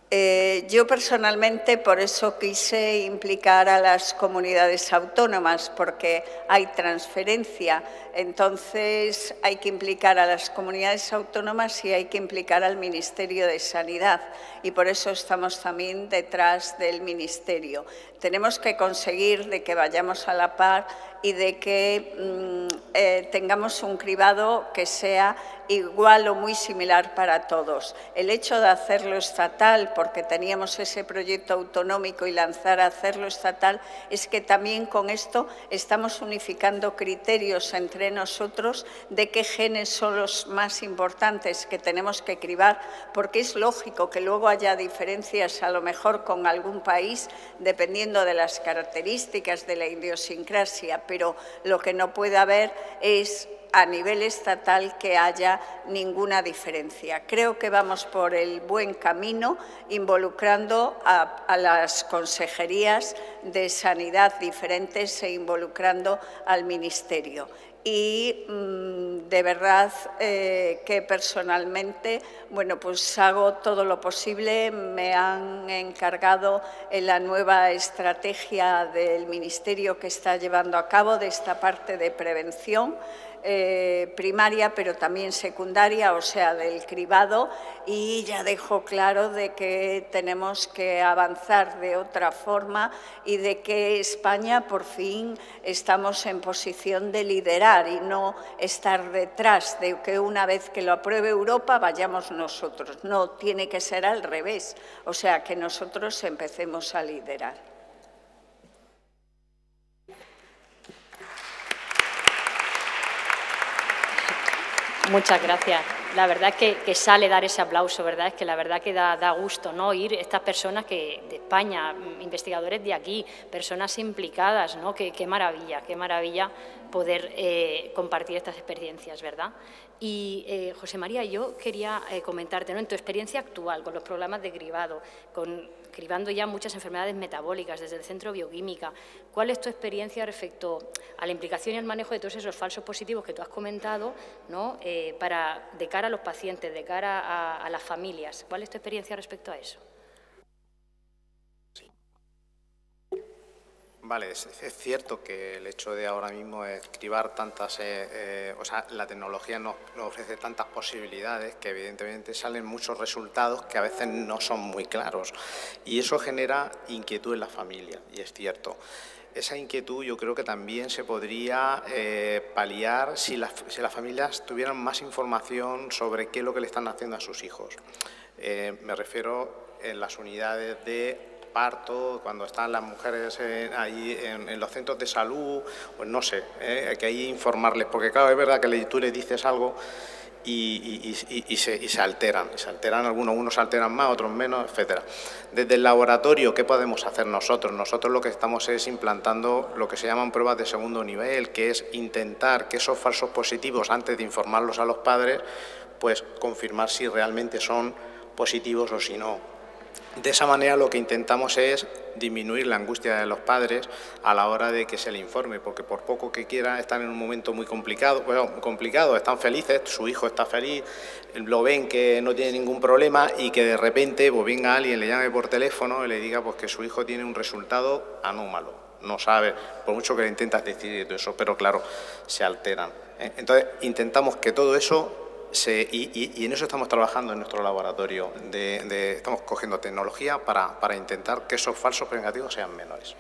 Yo personalmente por eso quise implicar a las comunidades autónomas, porque hay transferencia, entonces hay que implicar a las comunidades autónomas y hay que implicar al Ministerio de Sanidad, y por eso estamos también detrás del Ministerio. Tenemos que conseguir de que vayamos a la par y de que tengamos un cribado que sea igual o muy similar para todos. El hecho de hacerlo estatal, porque teníamos ese proyecto autonómico y lanzar a hacerlo estatal, es que también con esto estamos unificando criterios entre nosotros de qué genes son los más importantes que tenemos que cribar, porque es lógico que luego haya diferencias a lo mejor con algún país, dependiendo de las características de la idiosincrasia, pero lo que no puede haber es a nivel estatal que haya ninguna diferencia. Creo que vamos por el buen camino, involucrando a las consejerías de sanidad diferentes e involucrando al Ministerio. Y de verdad que personalmente, bueno, pues hago todo lo posible. Me han encargado en la nueva estrategia del Ministerio que está llevando a cabo de esta parte de prevención primaria, pero también secundaria, o sea, del cribado, y ya dejo claro de que tenemos que avanzar de otra forma y de que España por fin estamos en posición de liderar y no estar detrás de que una vez que lo apruebe Europa vayamos nosotros. No, tiene que ser al revés, o sea, que nosotros empecemos a liderar. Muchas gracias. La verdad es que sale dar ese aplauso, ¿verdad? Es que la verdad que da gusto, ¿no?, oír estas personas de España, investigadores de aquí, personas implicadas, ¿no? Qué maravilla poder compartir estas experiencias, ¿verdad? Y, José María, yo quería comentarte, ¿no?, en tu experiencia actual con los programas de cribado, cribando ya muchas enfermedades metabólicas desde el Centro Bioquímica, ¿cuál es tu experiencia respecto a la implicación y al manejo de todos esos falsos positivos que tú has comentado, ¿no?, de cara a los pacientes, de cara a las familias? ¿Cuál es tu experiencia respecto a eso? Vale, es cierto que el hecho de ahora mismo cribar tantas, o sea, la tecnología nos ofrece tantas posibilidades que evidentemente salen muchos resultados que a veces no son muy claros y eso genera inquietud en la familia, y es cierto. Esa inquietud yo creo que también se podría paliar si las familias tuvieran más información sobre qué es lo que le están haciendo a sus hijos. Me refiero en las unidades de parto, cuando están las mujeres ahí en los centros de salud, pues no sé, hay que ahí informarles, porque claro, es verdad que tú les dices algo y se alteran, unos se alteran más, otros menos, etcétera. Desde el laboratorio, ¿qué podemos hacer nosotros? Nosotros lo que estamos es implantando lo que se llaman pruebas de segundo nivel, que es intentar que esos falsos positivos, antes de informarlos a los padres, pues confirmar si realmente son positivos o si no. De esa manera lo que intentamos es disminuir la angustia de los padres a la hora de que se le informe, porque por poco que quieran están en un momento muy complicado, están felices, su hijo está feliz, lo ven que no tiene ningún problema y que de repente pues venga alguien, le llame por teléfono y le diga pues que su hijo tiene un resultado anómalo, no sabe, por mucho que le intentas decir todo eso, pero claro, se alteran. Entonces intentamos que todo eso y en eso estamos trabajando en nuestro laboratorio. Estamos cogiendo tecnología para intentar que esos falsos negativos sean menores.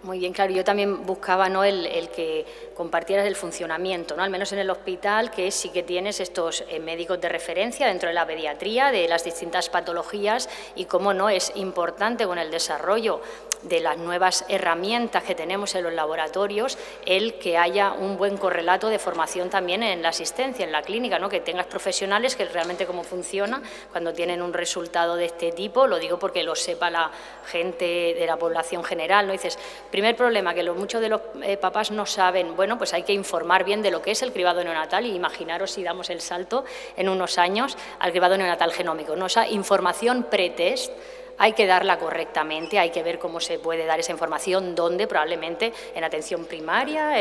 Muy bien, claro. Yo también buscaba, ¿no?, el que compartieras el funcionamiento, ¿no?, al menos en el hospital, que sí que tienes estos médicos de referencia dentro de la pediatría, de las distintas patologías, y cómo no es importante con el desarrollo de las nuevas herramientas que tenemos en los laboratorios, el que haya un buen correlato de formación también en la asistencia, en la clínica, ¿no?, que tengas profesionales que realmente cómo funciona cuando tienen un resultado de este tipo. Lo digo porque lo sepa la gente de la población general, ¿no? Dices, primer problema, que muchos de los papás no saben. Bueno, pues hay que informar bien de lo que es el cribado neonatal y imaginaros si damos el salto en unos años al cribado neonatal genómico, ¿no? Esa información pretest hay que darla correctamente, hay que ver cómo se puede dar esa información, dónde, probablemente en atención primaria,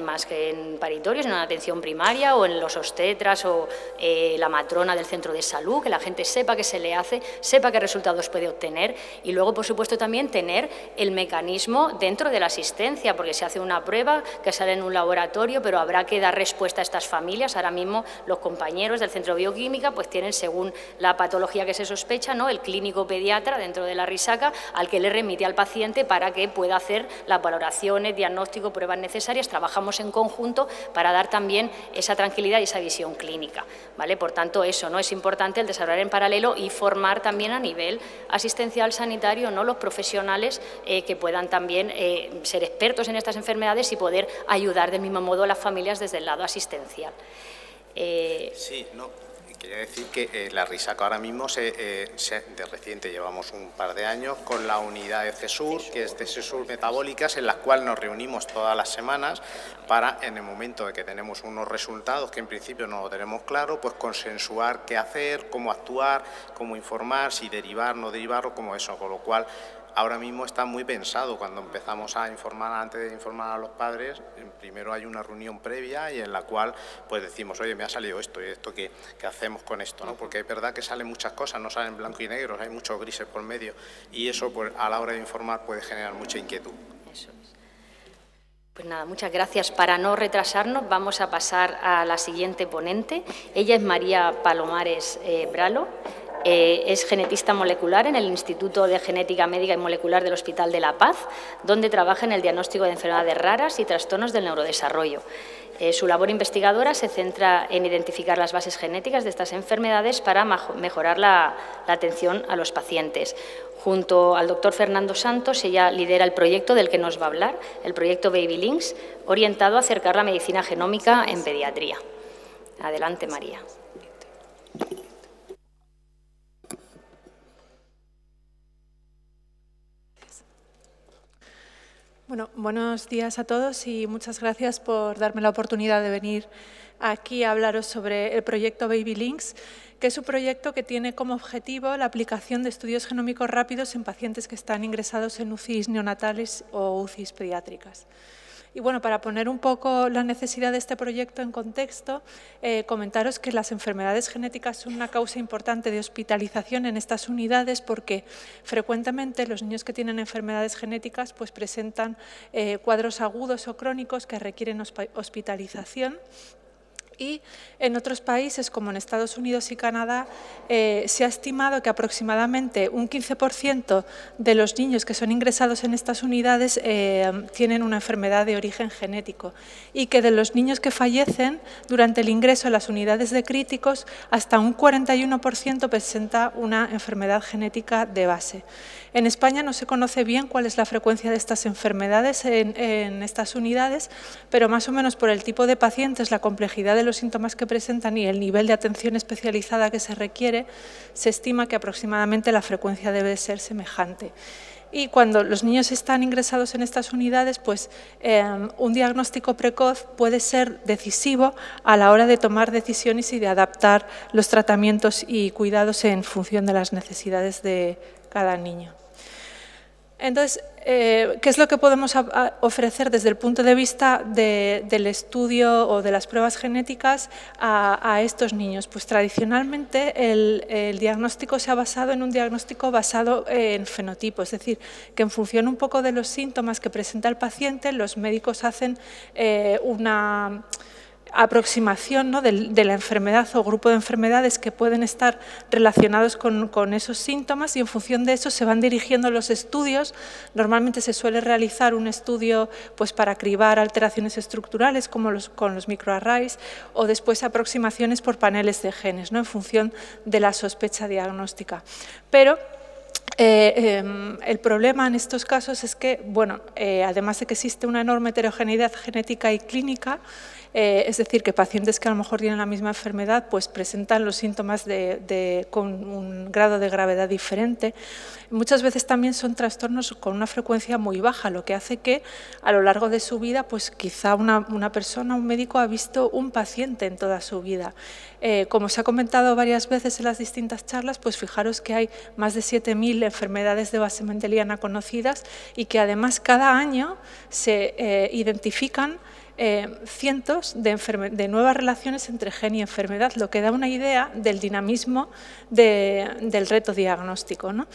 más que en paritorios, en una atención primaria o en los obstetras o la matrona del centro de salud, que la gente sepa qué se le hace, sepa qué resultados puede obtener y luego, por supuesto, también tener el mecanismo dentro de la asistencia, porque se hace una prueba que sale en un laboratorio, pero habrá que dar respuesta a estas familias. Ahora mismo los compañeros del Centro de Bioquímica pues tienen, según la patología que se sospecha, ¿no?, el clínico pediatra dentro de la risaca al que le remite al paciente para que pueda hacer las valoraciones, diagnóstico, pruebas necesarias. Trabajamos en conjunto para dar también esa tranquilidad y esa visión clínica, ¿vale? Por tanto, eso, ¿no?, es importante el desarrollar en paralelo y formar también a nivel asistencial sanitario, ¿no?, los profesionales que puedan también ser expertos en estas enfermedades y poder ayudar del mismo modo a las familias desde el lado asistencial. Sí, no, quería decir que la risaca ahora mismo de reciente llevamos un par de años con la unidad de CESUR, que es de CESUR metabólicas, en la cual nos reunimos todas las semanas para, en el momento de que tenemos unos resultados que en principio no lo tenemos claro, pues consensuar qué hacer, cómo actuar, cómo informar, si derivar, no derivar o como eso, con lo cual ahora mismo está muy pensado. Cuando empezamos a informar, antes de informar a los padres, primero hay una reunión previa y en la cual pues decimos, oye, me ha salido esto y esto, ¿qué hacemos con esto?, ¿no? Porque es verdad que salen muchas cosas, no salen blanco y negro, hay muchos grises por medio y eso pues, a la hora de informar puede generar mucha inquietud. Eso es. Pues nada, muchas gracias. Para no retrasarnos, vamos a pasar a la siguiente ponente. Ella es María Palomares Bralo. Es genetista molecular en el Instituto de Genética Médica y Molecular del Hospital de La Paz, donde trabaja en el diagnóstico de enfermedades raras y trastornos del neurodesarrollo. Su labor investigadora se centra en identificar las bases genéticas de estas enfermedades para mejorar la atención a los pacientes. Junto al doctor Fernando Santos, ella lidera el proyecto del que nos va a hablar, el proyecto Baby Links, orientado a acercar la medicina genómica en pediatría. Adelante, María. Bueno, buenos días a todos y muchas gracias por darme la oportunidad de venir aquí a hablaros sobre el proyecto Baby Links, que es un proyecto que tiene como objetivo la aplicación de estudios genómicos rápidos en pacientes que están ingresados en UCIs neonatales o UCIs pediátricas. Y bueno, para poner un poco la necesidad de este proyecto en contexto, comentaros que las enfermedades genéticas son una causa importante de hospitalización en estas unidades porque frecuentemente los niños que tienen enfermedades genéticas pues presentan cuadros agudos o crónicos que requieren hospitalización. Y en otros países, como en Estados Unidos y Canadá, se ha estimado que aproximadamente un 15% de los niños que son ingresados en estas unidades tienen una enfermedad de origen genético y que de los niños que fallecen durante el ingreso a las unidades de críticos, hasta un 41% presenta una enfermedad genética de base. En España no se conoce bien cuál es la frecuencia de estas enfermedades en estas unidades, pero más o menos por el tipo de pacientes, la complejidad de los síntomas que presentan y el nivel de atención especializada que se requiere, se estima que aproximadamente la frecuencia debe ser semejante. Y cuando los niños están ingresados en estas unidades, pues un diagnóstico precoz puede ser decisivo a la hora de tomar decisiones y de adaptar los tratamientos y cuidados en función de las necesidades de cada niño. Entonces, ¿qué es lo que podemos ofrecer desde el punto de vista del estudio o de las pruebas genéticas a estos niños? Pues tradicionalmente el diagnóstico se ha basado en un diagnóstico basado en fenotipo, es decir, que en función un poco de los síntomas que presenta el paciente, los médicos hacen una aproximación, ¿no?, de la enfermedad o grupo de enfermedades que pueden estar relacionados con esos síntomas y en función de eso se van dirigiendo los estudios. Normalmente se suele realizar un estudio pues, para cribar alteraciones estructurales como con los microarrays o después aproximaciones por paneles de genes, ¿no?, en función de la sospecha diagnóstica. Pero el problema en estos casos es que, bueno, además de que existe una enorme heterogeneidad genética y clínica, es decir, que pacientes que a lo mejor tienen la misma enfermedad pues presentan los síntomas con un grado de gravedad diferente. Muchas veces también son trastornos con una frecuencia muy baja, lo que hace que a lo largo de su vida pues quizá una persona, un médico ha visto un paciente en toda su vida. Como se ha comentado varias veces en las distintas charlas, pues fijaros que hay más de 7.000 enfermedades de base mendeliana conocidas y que además cada año se identifican cientos de nuevas relaciones entre gen y enfermedad, lo que da una idea del dinamismo del reto diagnóstico, ¿no?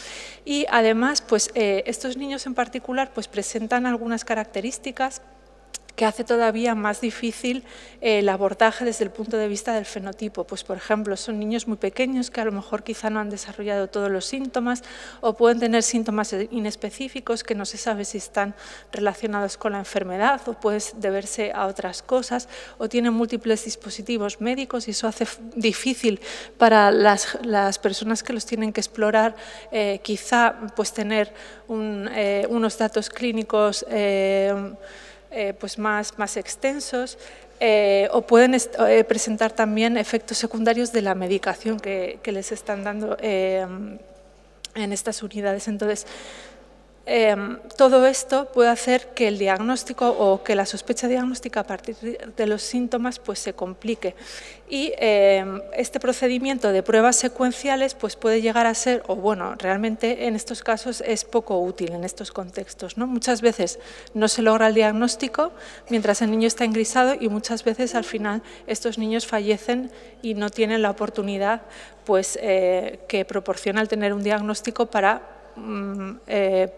Y además, pues, estos niños en particular pues, presentan algunas características que hace todavía más difícil el abordaje desde el punto de vista del fenotipo. Pues, por ejemplo, son niños muy pequeños que a lo mejor quizá no han desarrollado todos los síntomas o pueden tener síntomas inespecíficos que no se sabe si están relacionados con la enfermedad o puede deberse a otras cosas, o tienen múltiples dispositivos médicos y eso hace difícil para las personas que los tienen que explorar quizá pues, tener unos datos clínicos pues más extensos, o pueden presentar también efectos secundarios de la medicación que les están dando en estas unidades. Entonces, todo esto puede hacer que el diagnóstico o que la sospecha diagnóstica a partir de los síntomas pues, se complique. Y este procedimiento de pruebas secuenciales pues, puede llegar a ser, o bueno, realmente en estos casos es poco útil en estos contextos, ¿no? Muchas veces no se logra el diagnóstico mientras el niño está ingresado y muchas veces al final estos niños fallecen y no tienen la oportunidad pues, que proporciona el tener un diagnóstico para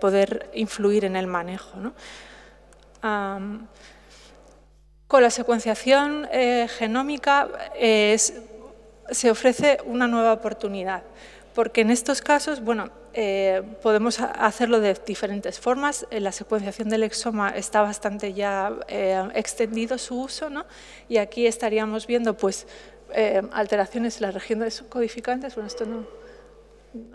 poder influir en el manejo, ¿no? Con la secuenciación genómica se ofrece una nueva oportunidad, porque en estos casos, bueno, podemos hacerlo de diferentes formas. La secuenciación del exoma está bastante ya extendido su uso, ¿no? Y aquí estaríamos viendo pues, alteraciones en las regiones codificantes. Bueno, esto no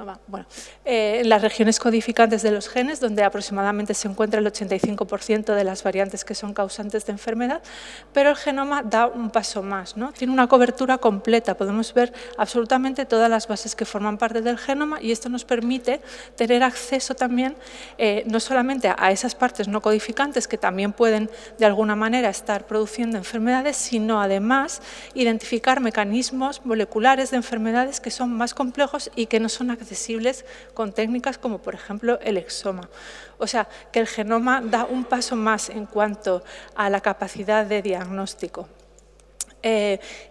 va. Bueno, en las regiones codificantes de los genes, donde aproximadamente se encuentra el 85% de las variantes que son causantes de enfermedad, pero el genoma da un paso más, ¿no? Tiene una cobertura completa, podemos ver absolutamente todas las bases que forman parte del genoma y esto nos permite tener acceso también no solamente a esas partes no codificantes que también pueden de alguna manera estar produciendo enfermedades, sino además identificar mecanismos moleculares de enfermedades que son más complejos y que no son accesibles con técnicas como por ejemplo el exoma. O sea, que el genoma da un paso más en cuanto a la capacidad de diagnóstico.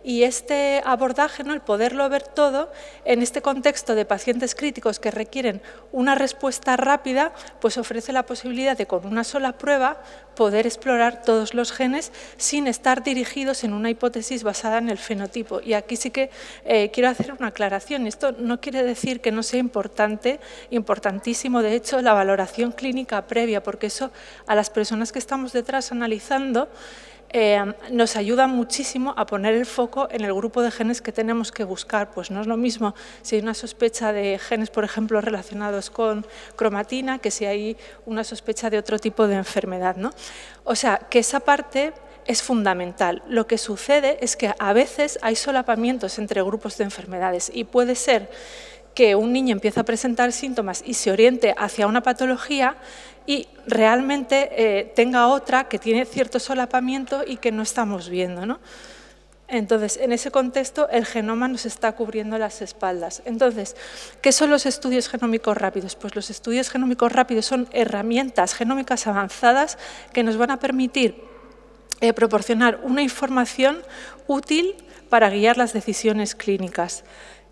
Y este abordaje, ¿no? El poderlo ver todo en este contexto de pacientes críticos que requieren una respuesta rápida, pues ofrece la posibilidad de con una sola prueba poder explorar todos los genes sin estar dirigidos en una hipótesis basada en el fenotipo. Y aquí sí que quiero hacer una aclaración. Esto no quiere decir que no sea importantísimo, de hecho, la valoración clínica previa, porque eso a las personas que estamos detrás analizando nos ayuda muchísimo a poner el foco en el grupo de genes que tenemos que buscar. Pues no es lo mismo si hay una sospecha de genes, por ejemplo, relacionados con cromatina, que si hay una sospecha de otro tipo de enfermedad, ¿no? O sea, que esa parte es fundamental. Lo que sucede es que a veces hay solapamientos entre grupos de enfermedades y puede ser que un niño empiece a presentar síntomas y se oriente hacia una patología y realmente tenga otra que tiene cierto solapamiento y que no estamos viendo, ¿no? Entonces, en ese contexto, el genoma nos está cubriendo las espaldas. Entonces, ¿qué son los estudios genómicos rápidos? Pues los estudios genómicos rápidos son herramientas genómicas avanzadas que nos van a permitir proporcionar una información útil para guiar las decisiones clínicas.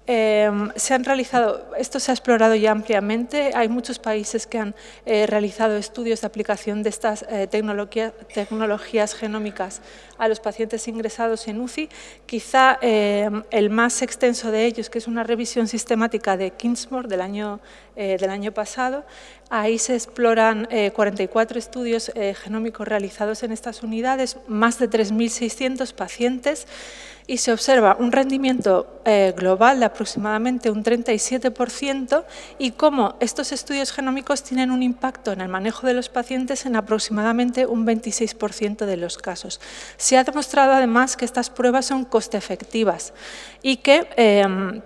Se han realizado, esto se ha explorado ya ampliamente, hay muchos países que han realizado estudios de aplicación de estas tecnologías genómicas a los pacientes ingresados en UCI. Quizá el más extenso de ellos, que es una revisión sistemática de Kingsmore del año pasado, ahí se exploran 44 estudios genómicos realizados en estas unidades, más de 3.600 pacientes, y se observa un rendimiento global de aproximadamente un 37% y cómo estos estudios genómicos tienen un impacto en el manejo de los pacientes en aproximadamente un 26% de los casos. Se ha demostrado además que estas pruebas son coste efectivas y que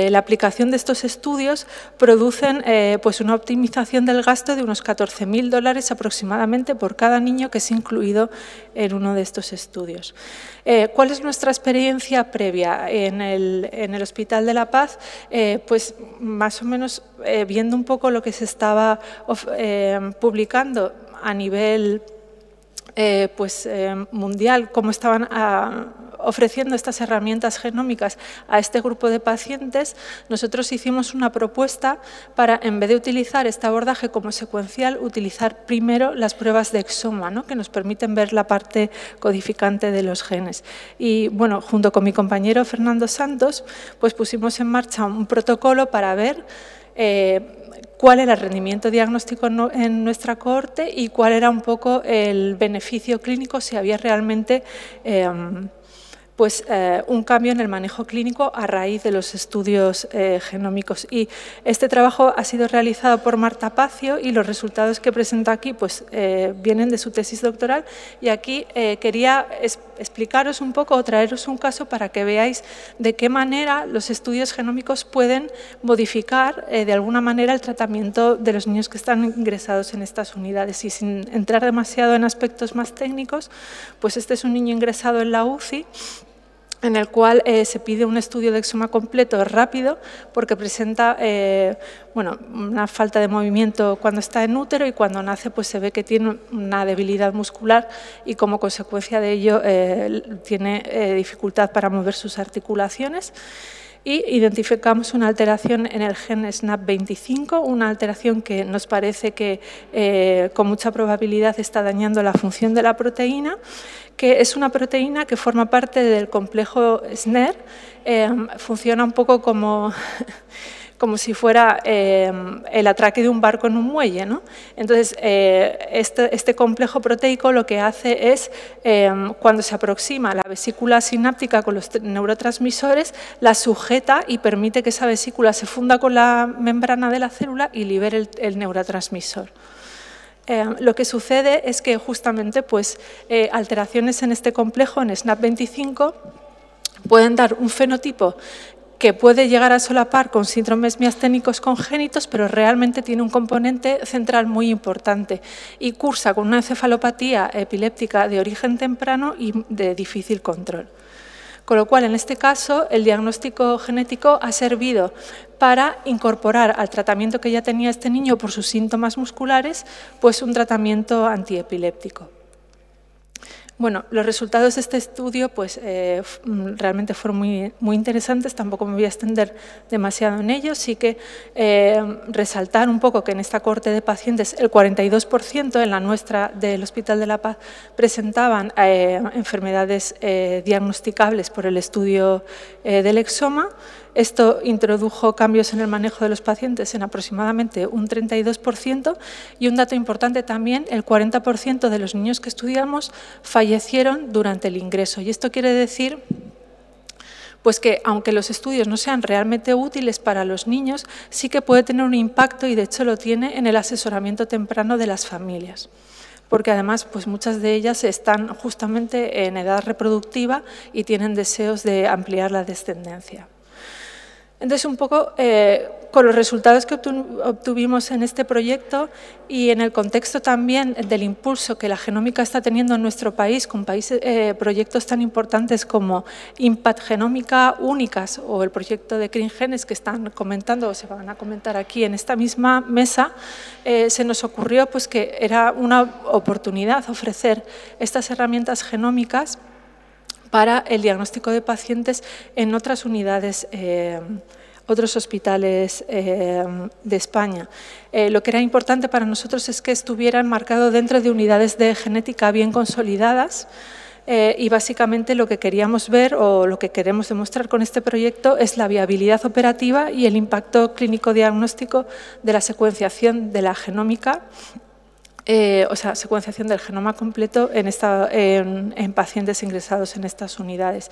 la aplicación de estos estudios producen pues una optimización del gasto de unos $14.000 aproximadamente por cada niño que es incluido en uno de estos estudios. ¿Cuál es nuestra experiencia previa en el Hospital de la Paz? Pues más o menos viendo un poco lo que se estaba publicando a nivel mundial, cómo estaban ofreciendo estas herramientas genómicas a este grupo de pacientes, nosotros hicimos una propuesta para, en vez de utilizar este abordaje como secuencial, utilizar primero las pruebas de exoma, ¿no?, que nos permiten ver la parte codificante de los genes. Y bueno, junto con mi compañero Fernando Santos, pues pusimos en marcha un protocolo para ver cuál era el rendimiento diagnóstico en nuestra cohorte y cuál era un poco el beneficio clínico, si había realmente un cambio en el manejo clínico a raíz de los estudios genómicos. Y este trabajo ha sido realizado por Marta Pacio y los resultados que presenta aquí vienen de su tesis doctoral. Y aquí quería explicaros un poco o traeros un caso para que veáis de qué manera los estudios genómicos pueden modificar de alguna manera el tratamiento de los niños que están ingresados en estas unidades. Y sin entrar demasiado en aspectos más técnicos, pues este es un niño ingresado en la UCI, en el cual se pide un estudio de exoma completo rápido porque presenta una falta de movimiento cuando está en útero y cuando nace pues se ve que tiene una debilidad muscular y como consecuencia de ello tiene dificultad para mover sus articulaciones. Y identificamos una alteración en el gen SNAP25, una alteración que nos parece que con mucha probabilidad está dañando la función de la proteína, que es una proteína que forma parte del complejo SNER, funciona un poco como si fuera el atraque de un barco en un muelle, ¿no? Entonces, este complejo proteico lo que hace es, cuando se aproxima a la vesícula sináptica con los neurotransmisores, la sujeta y permite que esa vesícula se funda con la membrana de la célula y libere el neurotransmisor. Lo que sucede es que justamente alteraciones en este complejo, en SNAP25, pueden dar un fenotipo que puede llegar a solapar con síndromes miasténicos congénitos, pero realmente tiene un componente central muy importante y cursa con una encefalopatía epiléptica de origen temprano y de difícil control. Con lo cual, en este caso, el diagnóstico genético ha servido para incorporar al tratamiento que ya tenía este niño por sus síntomas musculares, pues un tratamiento antiepiléptico. Bueno, los resultados de este estudio realmente fueron muy interesantes, tampoco me voy a extender demasiado en ellos, sí que resaltar un poco que en esta cohorte de pacientes el 42% en la nuestra del Hospital de la Paz presentaban enfermedades diagnosticables por el estudio del exoma. Esto introdujo cambios en el manejo de los pacientes en aproximadamente un 32% y un dato importante también, el 40% de los niños que estudiamos fallecieron durante el ingreso. Y esto quiere decir pues que aunque los estudios no sean realmente útiles para los niños, sí que puede tener un impacto y de hecho lo tiene en el asesoramiento temprano de las familias. Porque además pues muchas de ellas están justamente en edad reproductiva y tienen deseos de ampliar la descendencia. Entonces, un poco con los resultados que obtuvimos en este proyecto y en el contexto también del impulso que la genómica está teniendo en nuestro país, con proyectos tan importantes como Impact Genómica Únicas o el proyecto de CRINGENES que están comentando o se van a comentar aquí en esta misma mesa, se nos ocurrió pues, que era una oportunidad ofrecer estas herramientas genómicas para el diagnóstico de pacientes en otras unidades, otros hospitales de España. Lo que era importante para nosotros es que estuviera enmarcado dentro de unidades de genética bien consolidadas y básicamente lo que queríamos ver o lo que queremos demostrar con este proyecto es la viabilidad operativa y el impacto clínico diagnóstico de la secuenciación de la genómica secuenciación del genoma completo en pacientes ingresados en estas unidades.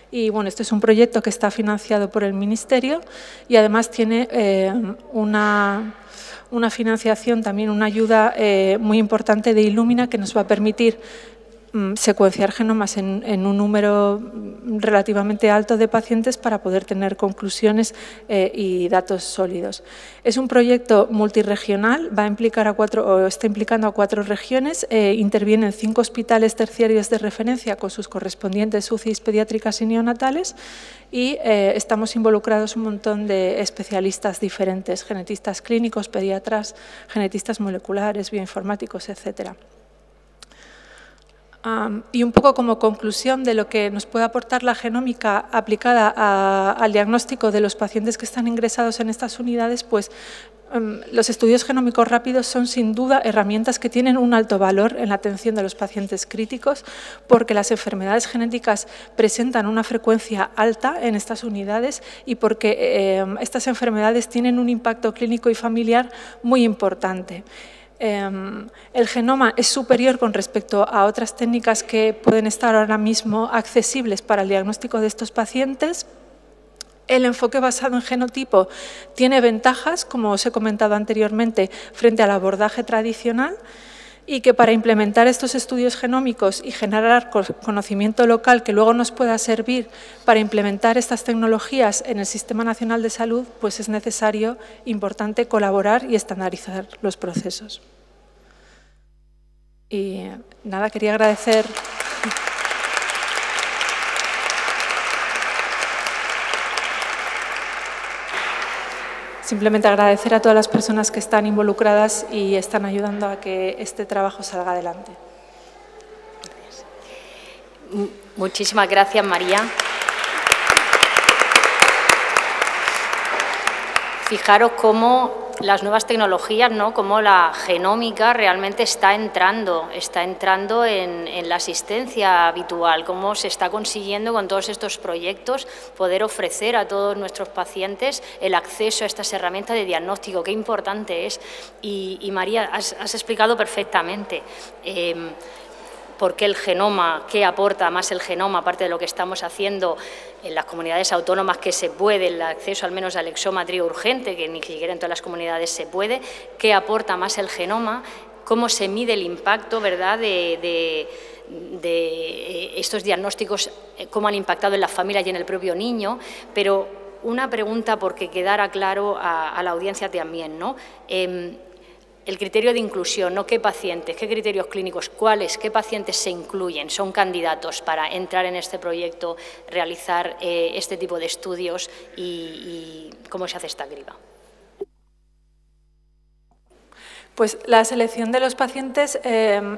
Y bueno, este es un proyecto que está financiado por el Ministerio y además tiene una financiación, también una ayuda muy importante de Illumina, que nos va a permitir secuenciar genomas en un número relativamente alto de pacientes para poder tener conclusiones y datos sólidos. Es un proyecto multirregional, está implicando a 4 regiones, intervienen 5 hospitales terciarios de referencia con sus correspondientes UCIs pediátricas y neonatales y estamos involucrados un montón de especialistas diferentes, genetistas clínicos, pediatras, genetistas moleculares, bioinformáticos, etcétera. Y un poco como conclusión de lo que nos puede aportar la genómica aplicada al diagnóstico de los pacientes que están ingresados en estas unidades, pues los estudios genómicos rápidos son sin duda herramientas que tienen un alto valor en la atención de los pacientes críticos porque las enfermedades genéticas presentan una frecuencia alta en estas unidades y porque estas enfermedades tienen un impacto clínico y familiar muy importante. El genoma es superior con respecto a otras técnicas que pueden estar ahora mismo accesibles para el diagnóstico de estos pacientes. El enfoque basado en genotipo tiene ventajas, como os he comentado anteriormente, frente al abordaje tradicional y que para implementar estos estudios genómicos y generar conocimiento local que luego nos pueda servir para implementar estas tecnologías en el Sistema Nacional de Salud, pues es necesario, importante, colaborar y estandarizar los procesos. Y nada, quería agradecer. Simplemente agradecer a todas las personas que están involucradas y están ayudando a que este trabajo salga adelante. Muchísimas gracias, María. Fijaros cómo las nuevas tecnologías, ¿no? Cómo la genómica realmente está entrando en la asistencia habitual, cómo se está consiguiendo con todos estos proyectos poder ofrecer a todos nuestros pacientes el acceso a estas herramientas de diagnóstico, qué importante es. Y María, has explicado perfectamente por qué el genoma, qué aporta más el genoma, aparte de lo que estamos haciendo en las comunidades autónomas que se puede, el acceso al menos al exomatría urgente, que ni siquiera en todas las comunidades se puede, qué aporta más el genoma, cómo se mide el impacto, ¿verdad?, de estos diagnósticos, cómo han impactado en las familias y en el propio niño, pero una pregunta porque quedara claro a la audiencia también, ¿no? El criterio de inclusión, ¿no? ¿Qué pacientes, qué criterios clínicos, cuáles, qué pacientes se incluyen, son candidatos para entrar en este proyecto, realizar este tipo de estudios y cómo se hace esta criba? Pues la selección de los pacientes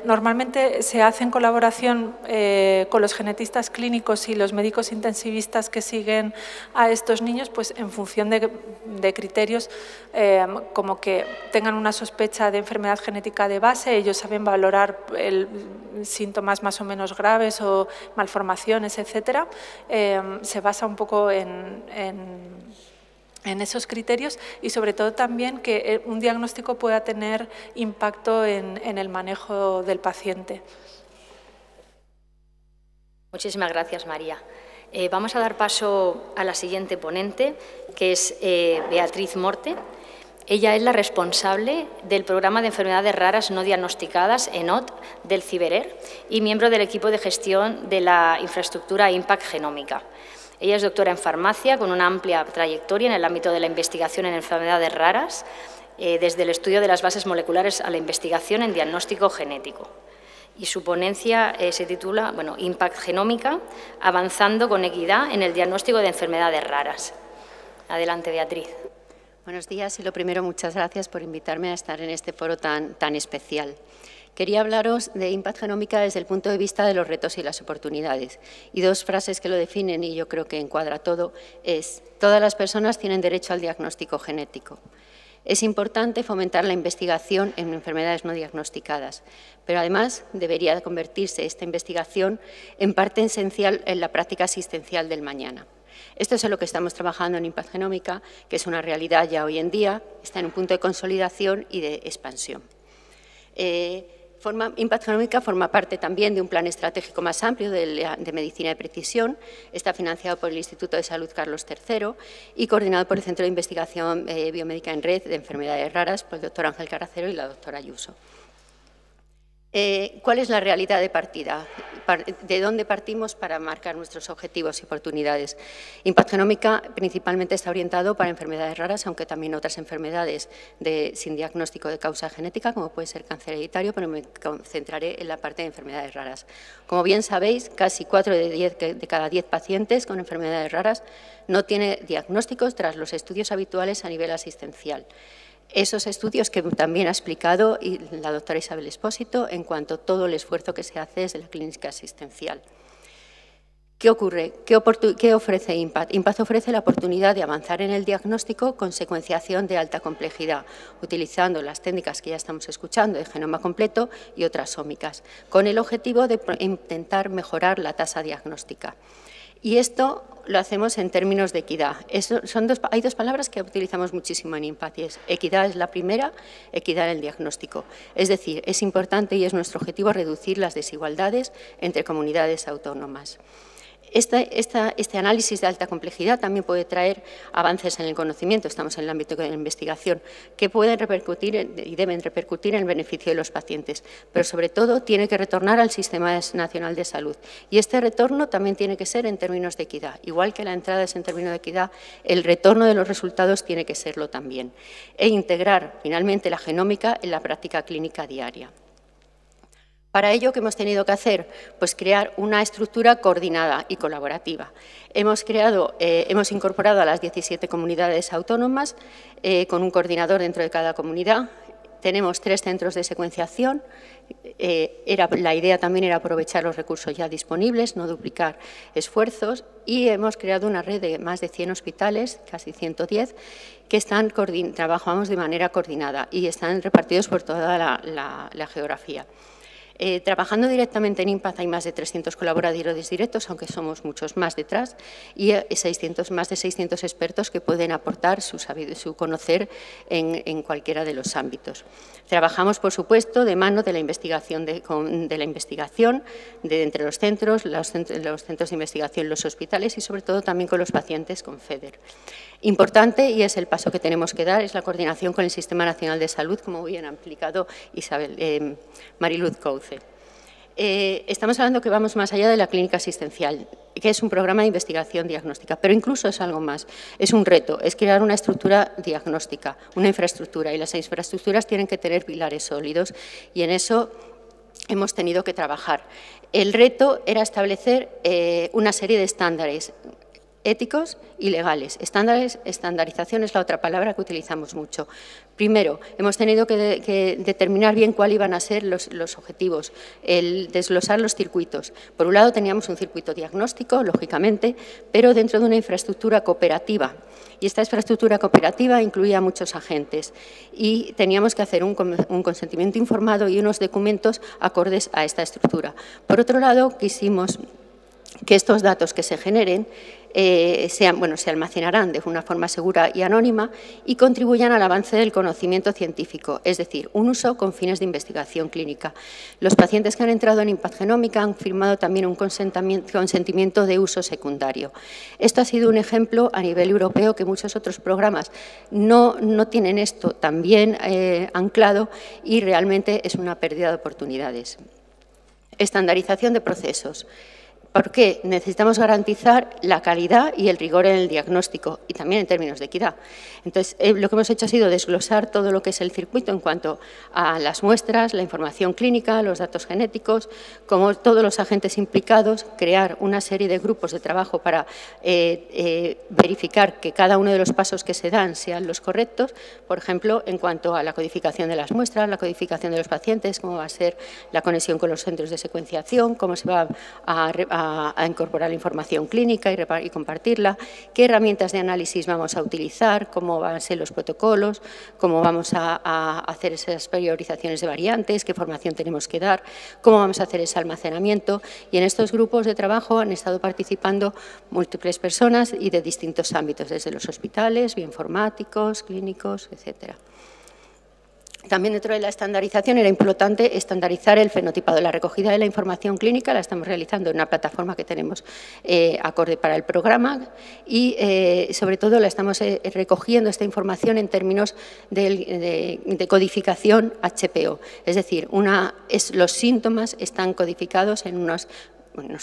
normalmente se hace en colaboración con los genetistas clínicos y los médicos intensivistas que siguen a estos niños, pues en función de criterios como que tengan una sospecha de enfermedad genética de base, ellos saben valorar síntomas más o menos graves o malformaciones, etcétera. Se basa un poco en esos criterios y sobre todo también que un diagnóstico pueda tener impacto en el manejo del paciente. Muchísimas gracias, María. Vamos a dar paso a la siguiente ponente, que es Beatriz Morte. Ella es la responsable del programa de enfermedades raras no diagnosticadas, ENOT, del CIBERER y miembro del equipo de gestión de la infraestructura Impact Genómica. Ella es doctora en farmacia con una amplia trayectoria en el ámbito de la investigación en enfermedades raras, desde el estudio de las bases moleculares a la investigación en diagnóstico genético. Y su ponencia se titula Impact Genómica, avanzando con equidad en el diagnóstico de enfermedades raras. Adelante, Beatriz. Buenos días y lo primero, muchas gracias por invitarme a estar en este foro tan especial. Quería hablaros de Impact Genómica desde el punto de vista de los retos y las oportunidades. Y 2 frases que lo definen, y yo creo que encuadra todo, es: todas las personas tienen derecho al diagnóstico genético. Es importante fomentar la investigación en enfermedades no diagnosticadas, pero además debería convertirse esta investigación en parte esencial en la práctica asistencial del mañana. Esto es en lo que estamos trabajando en Impact Genómica, que es una realidad ya hoy en día, está en un punto de consolidación y de expansión. Impact Genómica forma parte también de un plan estratégico más amplio de medicina de precisión. Está financiado por el Instituto de Salud Carlos III y coordinado por el Centro de Investigación Biomédica en Red de Enfermedades Raras por el doctor Ángel Caracero y la doctora Ayuso. ¿Cuál es la realidad de partida? ¿De dónde partimos para marcar nuestros objetivos y oportunidades? Impact Genómica principalmente está orientado para enfermedades raras, aunque también otras enfermedades sin diagnóstico de causa genética, como puede ser cáncer hereditario, pero me concentraré en la parte de enfermedades raras. Como bien sabéis, casi 4 de cada 10 pacientes con enfermedades raras no tiene diagnósticos tras los estudios habituales a nivel asistencial. Esos estudios que también ha explicado la doctora Isabel Espósito en cuanto a todo el esfuerzo que se hace desde la clínica asistencial. ¿Qué ocurre? ¿Qué ofrece Impact? Impact ofrece la oportunidad de avanzar en el diagnóstico con secuenciación de alta complejidad, utilizando las técnicas que ya estamos escuchando de genoma completo y otras ómicas, con el objetivo de intentar mejorar la tasa diagnóstica. Y esto lo hacemos en términos de equidad. Hay dos palabras que utilizamos muchísimo en Impact, y equidad es la primera, equidad en el diagnóstico. Es decir, es importante y es nuestro objetivo reducir las desigualdades entre comunidades autónomas. Este análisis de alta complejidad también puede traer avances en el conocimiento, estamos en el ámbito de la investigación, que pueden repercutir y deben repercutir en el beneficio de los pacientes, pero sobre todo tiene que retornar al Sistema Nacional de Salud. Y este retorno también tiene que ser en términos de equidad. Igual que la entrada es en términos de equidad, el retorno de los resultados tiene que serlo también. E integrar finalmente la genómica en la práctica clínica diaria. Para ello, ¿qué hemos tenido que hacer? Pues crear una estructura coordinada y colaborativa. Hemos incorporado a las 17 comunidades autónomas con un coordinador dentro de cada comunidad. Tenemos 3 centros de secuenciación. La idea también era aprovechar los recursos ya disponibles, no duplicar esfuerzos, y hemos creado una red de más de 100 hospitales, casi 110, que trabajamos de manera coordinada y están repartidos por toda la geografía. Trabajando directamente en Impact hay más de 300 colaboradores directos, aunque somos muchos más detrás, y más de 600 expertos que pueden aportar su conocer en cualquiera de los ámbitos. Trabajamos, por supuesto, de mano de la investigación, entre los centros de investigación, los hospitales y, sobre todo, también con los pacientes con FEDER. Importante, y es el paso que tenemos que dar, es la coordinación con el Sistema Nacional de Salud, como bien ha explicado Mariluz Couce. Estamos hablando que vamos más allá de la clínica asistencial, que es un programa de investigación diagnóstica, pero incluso es algo más, es un reto, es crear una estructura diagnóstica, una infraestructura, y las infraestructuras tienen que tener pilares sólidos, y en eso hemos tenido que trabajar. El reto era establecer una serie de estándares éticos y legales. Estandarización es la otra palabra que utilizamos mucho. Primero, hemos tenido que determinar bien cuáles iban a ser los objetivos, el desglosar los circuitos. Por un lado, teníamos un circuito diagnóstico, lógicamente, pero dentro de una infraestructura cooperativa. Y esta infraestructura cooperativa incluía a muchos agentes y teníamos que hacer un consentimiento informado y unos documentos acordes a esta estructura. Por otro lado, quisimos que estos datos que se generen se almacenarán de una forma segura y anónima y contribuyan al avance del conocimiento científico, es decir, un uso con fines de investigación clínica. Los pacientes que han entrado en Impact Genómica han firmado también un consentimiento de uso secundario. Esto ha sido un ejemplo a nivel europeo que muchos otros programas no tienen esto tan bien anclado y realmente es una pérdida de oportunidades. Estandarización de procesos. ¿Por qué? Necesitamos garantizar la calidad y el rigor en el diagnóstico y también en términos de equidad. Entonces, lo que hemos hecho ha sido desglosar todo lo que es el circuito en cuanto a las muestras, la información clínica, los datos genéticos, como todos los agentes implicados, crear una serie de grupos de trabajo para verificar que cada uno de los pasos que se dan sean los correctos, por ejemplo, en cuanto a la codificación de las muestras, la codificación de los pacientes, cómo va a ser la conexión con los centros de secuenciación, cómo se va a incorporar la información clínica y compartirla, qué herramientas de análisis vamos a utilizar, cómo van a ser los protocolos, cómo vamos a hacer esas priorizaciones de variantes, qué formación tenemos que dar, cómo vamos a hacer ese almacenamiento. Y en estos grupos de trabajo han estado participando múltiples personas y de distintos ámbitos, desde los hospitales, bioinformáticos, clínicos, etcétera. También dentro de la estandarización era importante estandarizar el fenotipado. La recogida de la información clínica la estamos realizando en una plataforma que tenemos acorde para el programa y, sobre todo, la estamos recogiendo esta información en términos de codificación HPO. Es decir, los síntomas están codificados en unos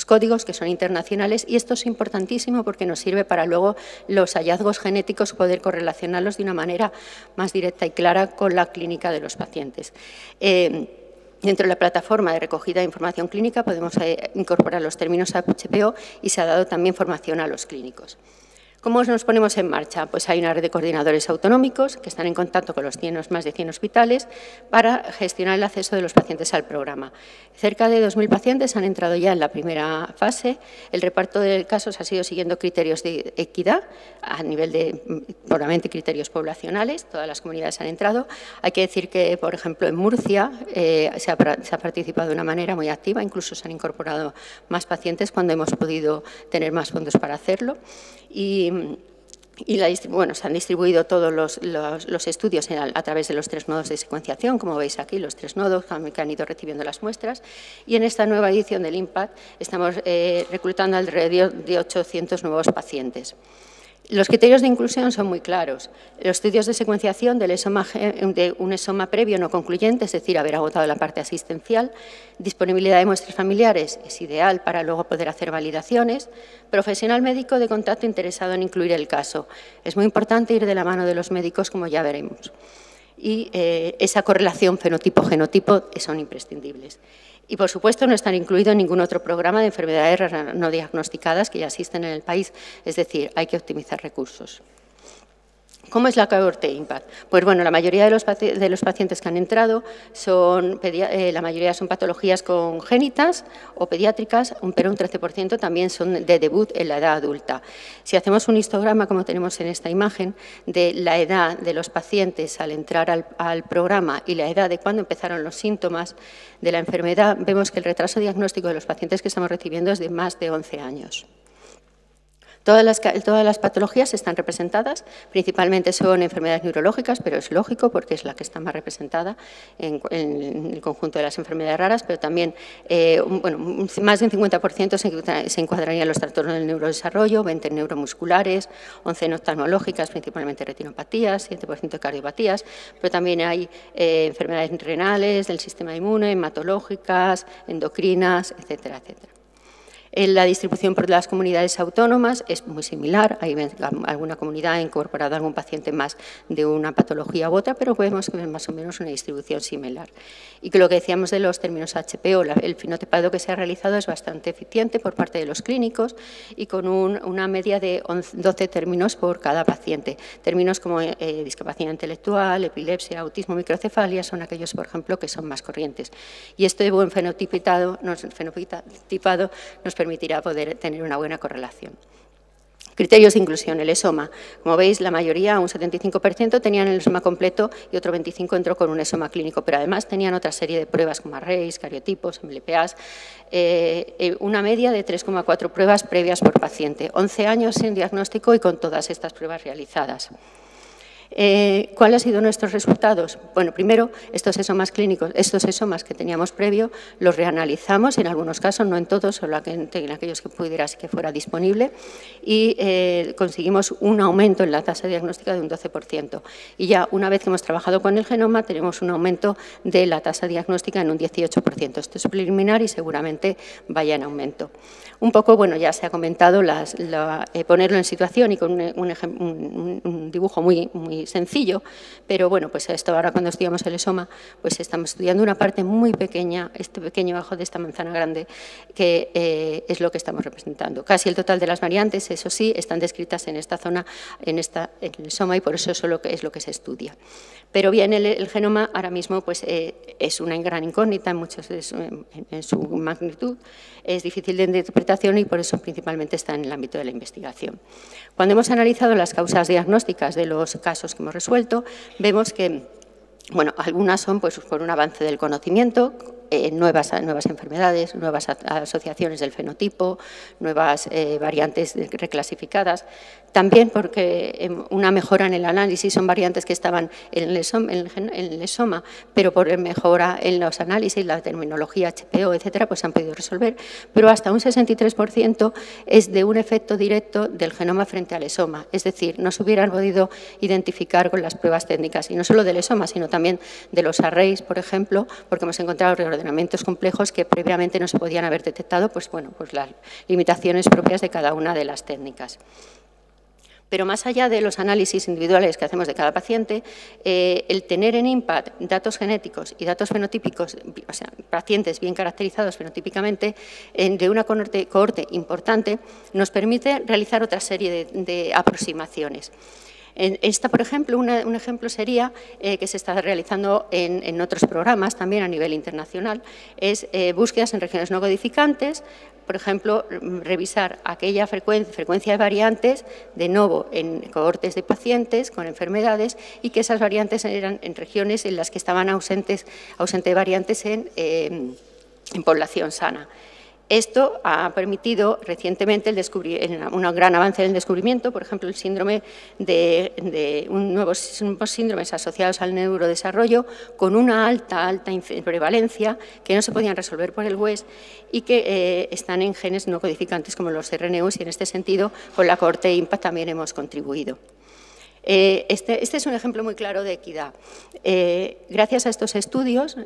códigos que son internacionales y esto es importantísimo porque nos sirve para luego los hallazgos genéticos poder correlacionarlos de una manera más directa y clara con la clínica de los pacientes. Dentro de la plataforma de recogida de información clínica podemos incorporar los términos HPO y se ha dado también formación a los clínicos. ¿Cómo nos ponemos en marcha? Pues hay una red de coordinadores autonómicos que están en contacto con los más de 100 hospitales para gestionar el acceso de los pacientes al programa. Cerca de 2.000 pacientes han entrado ya en la primera fase. El reparto de casos ha sido siguiendo criterios de equidad a nivel de, puramente, criterios poblacionales. Todas las comunidades han entrado. Hay que decir que, por ejemplo, en Murcia se ha participado de una manera muy activa. Incluso se han incorporado más pacientes cuando hemos podido tener más fondos para hacerlo. Y se han distribuido todos los estudios a través de los 3 nodos de secuenciación, como veis aquí, los 3 nodos que han ido recibiendo las muestras. Y en esta nueva edición del IMPACT estamos reclutando alrededor de 800 nuevos pacientes. Los criterios de inclusión son muy claros. Los estudios de secuenciación de un esoma previo no concluyente, es decir, haber agotado la parte asistencial, disponibilidad de muestras familiares es ideal para luego poder hacer validaciones, profesional médico de contacto interesado en incluir el caso. Es muy importante ir de la mano de los médicos, como ya veremos. Y esa correlación fenotipo-genotipo son imprescindibles. Y, por supuesto, no están incluidos en ningún otro programa de enfermedades no diagnosticadas que ya existen en el país, es decir, hay que optimizar recursos. ¿Cómo es la cohorte IMPACT? Pues bueno, la mayoría de los pacientes que han entrado la mayoría son patologías congénitas o pediátricas, pero un 13% también son de debut en la edad adulta. Si hacemos un histograma, como tenemos en esta imagen, de la edad de los pacientes al entrar al programa y la edad de cuando empezaron los síntomas de la enfermedad, vemos que el retraso diagnóstico de los pacientes que estamos recibiendo es de más de 11 años. Todas las patologías están representadas, principalmente son enfermedades neurológicas, pero es lógico porque es la que está más representada en el conjunto de las enfermedades raras, pero también más de un 50% se encuadrarían en los trastornos del neurodesarrollo, 20 neuromusculares, 11 en oftalmológicas, principalmente retinopatías, 7% cardiopatías, pero también hay enfermedades renales, del sistema inmune, hematológicas, endocrinas, etcétera, etcétera. La distribución por las comunidades autónomas es muy similar. Hay alguna comunidad ha incorporado a algún paciente más de una patología u otra, pero vemos que es más o menos una distribución similar. Y que lo que decíamos de los términos HPO, el fenotipado que se ha realizado es bastante eficiente por parte de los clínicos y con una media de 12 términos por cada paciente. Términos como discapacidad intelectual, epilepsia, autismo, microcefalia son aquellos, por ejemplo, que son más corrientes. Y este buen fenotipado nos permitirá poder tener una buena correlación. Criterios de inclusión, el esoma. Como veis, la mayoría, un 75%, tenían el esoma completo y otro 25% entró con un esoma clínico, pero además tenían otra serie de pruebas como arrays, cariotipos, MLPAs, una media de 3,4 pruebas previas por paciente, 11 años sin diagnóstico y con todas estas pruebas realizadas. ¿Cuáles han sido nuestros resultados? Bueno, primero, estos esomas clínicos, estos esomas que teníamos previo, los reanalizamos, en algunos casos, no en todos, solo en aquellos que pudiera que fuera disponible, y conseguimos un aumento en la tasa diagnóstica de un 12%. Y ya una vez que hemos trabajado con el genoma, tenemos un aumento de la tasa diagnóstica en un 18%. Esto es preliminar y seguramente vaya en aumento. Un poco, bueno, ya se ha comentado, ponerlo en situación y con un dibujo muy sencillo, pero bueno, pues esto ahora cuando estudiamos el esoma, pues estamos estudiando una parte muy pequeña, este pequeño ajo de esta manzana grande, que es lo que estamos representando. Casi el total de las variantes, eso sí, están descritas en esta zona, en el esoma, y por eso es lo que se estudia. Pero bien, el genoma ahora mismo pues, es una gran incógnita en su magnitud, es difícil de interpretación y por eso principalmente está en el ámbito de la investigación. Cuando hemos analizado las causas diagnósticas de los casos que hemos resuelto, vemos que bueno, algunas son pues, por un avance del conocimiento, nuevas enfermedades, nuevas asociaciones del fenotipo, nuevas variantes reclasificadas. También porque una mejora en el análisis, son variantes que estaban en el lesoma, pero por mejora en los análisis, la terminología HPO, etcétera, pues se han podido resolver, pero hasta un 63% es de un efecto directo del genoma frente al lesoma, es decir, no se hubieran podido identificar con las pruebas técnicas, y no solo del lesoma, sino también de los arrays, por ejemplo, porque hemos encontrado reordenamientos complejos que previamente no se podían haber detectado, pues bueno, pues las limitaciones propias de cada una de las técnicas. Pero más allá de los análisis individuales que hacemos de cada paciente, el tener en IMPACT datos genéticos y datos fenotípicos, o sea, pacientes bien caracterizados fenotípicamente, de una cohorte importante, nos permite realizar otra serie de aproximaciones. Esta, por ejemplo, un ejemplo sería que se está realizando en otros programas también a nivel internacional, es búsquedas en regiones no codificantes, por ejemplo, revisar aquella frecuencia de variantes de nuevo en cohortes de pacientes con enfermedades y que esas variantes eran en regiones en las que estaban ausente variantes en población sana. Esto ha permitido recientemente un gran avance en el descubrimiento, por ejemplo, el síndrome de nuevos síndromes asociados al neurodesarrollo con una alta prevalencia que no se podían resolver por el WES y que están en genes no codificantes como los RNUs, y en este sentido con la cohorte IMPACT también hemos contribuido. Este es un ejemplo muy claro de equidad. Gracias a estos estudios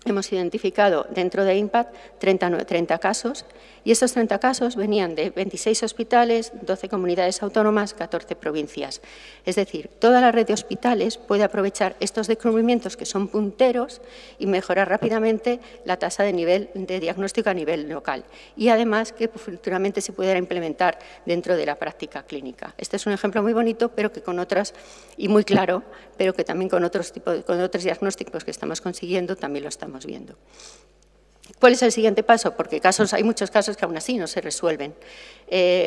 hemos identificado dentro de IMPACT 30 casos, y estos 30 casos venían de 26 hospitales, 12 comunidades autónomas, 14 provincias. Es decir, toda la red de hospitales puede aprovechar estos descubrimientos que son punteros y mejorar rápidamente la tasa de nivel de diagnóstico a nivel local. Y además que futuramente se pudiera implementar dentro de la práctica clínica. Este es un ejemplo muy bonito, pero que con otras, y muy claro, pero que también con otros diagnósticos que estamos consiguiendo también lo estamos viendo. ¿Cuál es el siguiente paso? Porque hay muchos casos que aún así no se resuelven.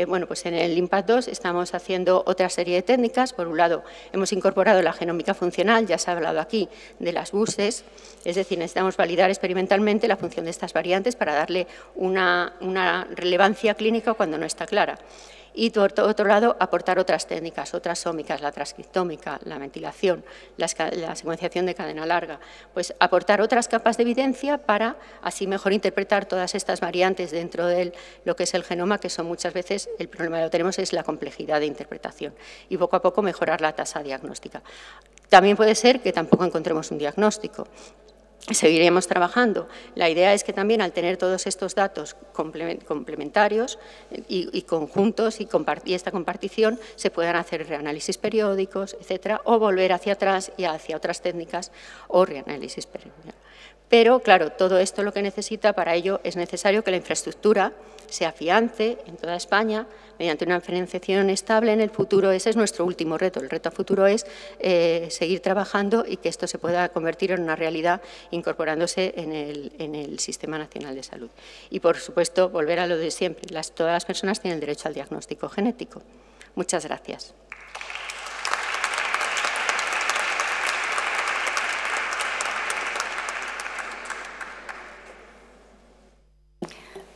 Bueno, pues en el IMPACT-2 estamos haciendo otra serie de técnicas. Por un lado, hemos incorporado la genómica funcional, ya se ha hablado aquí de las buses, es decir, necesitamos validar experimentalmente la función de estas variantes para darle una relevancia clínica cuando no está clara. Y, por otro lado, aportar otras técnicas, otras ómicas, la transcriptómica, la metilación, la secuenciación de cadena larga, pues aportar otras capas de evidencia para así mejor interpretar todas estas variantes dentro de lo que es el genoma, que son muchas veces, el problema que tenemos es la complejidad de interpretación, y poco a poco mejorar la tasa diagnóstica. También puede ser que tampoco encontremos un diagnóstico. Seguiremos trabajando. La idea es que también al tener todos estos datos complementarios y conjuntos y esta compartición se puedan hacer reanálisis periódicos, etcétera, o volver hacia atrás y hacia otras técnicas o reanálisis periódicos. Pero, claro, todo esto lo que necesita, para ello es necesario que la infraestructura se afiance en toda España mediante una financiación estable en el futuro. Ese es nuestro último reto. El reto a futuro es seguir trabajando y que esto se pueda convertir en una realidad incorporándose en el Sistema Nacional de Salud. Y, por supuesto, volver a lo de siempre. Todas las personas tienen derecho al diagnóstico genético. Muchas gracias.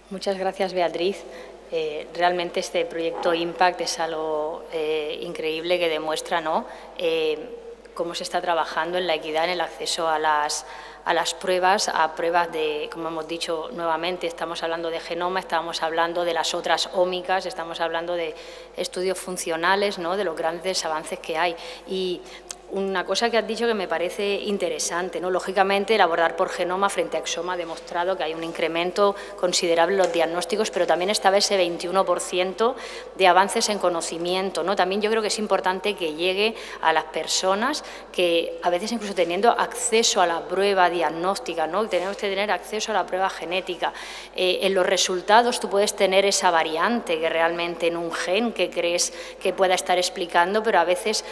Muchas gracias, Beatriz. Realmente este proyecto IMPACT es algo increíble que demuestra, ¿no?, cómo se está trabajando en la equidad en el acceso a las pruebas, de, como hemos dicho nuevamente, estamos hablando de genoma, estamos hablando de las otras ómicas, estamos hablando de estudios funcionales, ¿no?, de los grandes avances que hay. Y una cosa que has dicho que me parece interesante, ¿no? Lógicamente, el abordar por genoma frente a exoma ha demostrado que hay un incremento considerable en los diagnósticos, pero también estaba ese 21% de avances en conocimiento, ¿no? También yo creo que es importante que llegue a las personas que, a veces incluso teniendo acceso a la prueba diagnóstica, ¿no?, tenemos que tener acceso a la prueba genética. En los resultados tú puedes tener esa variante que realmente en un gen que crees que pueda estar explicando, pero a veces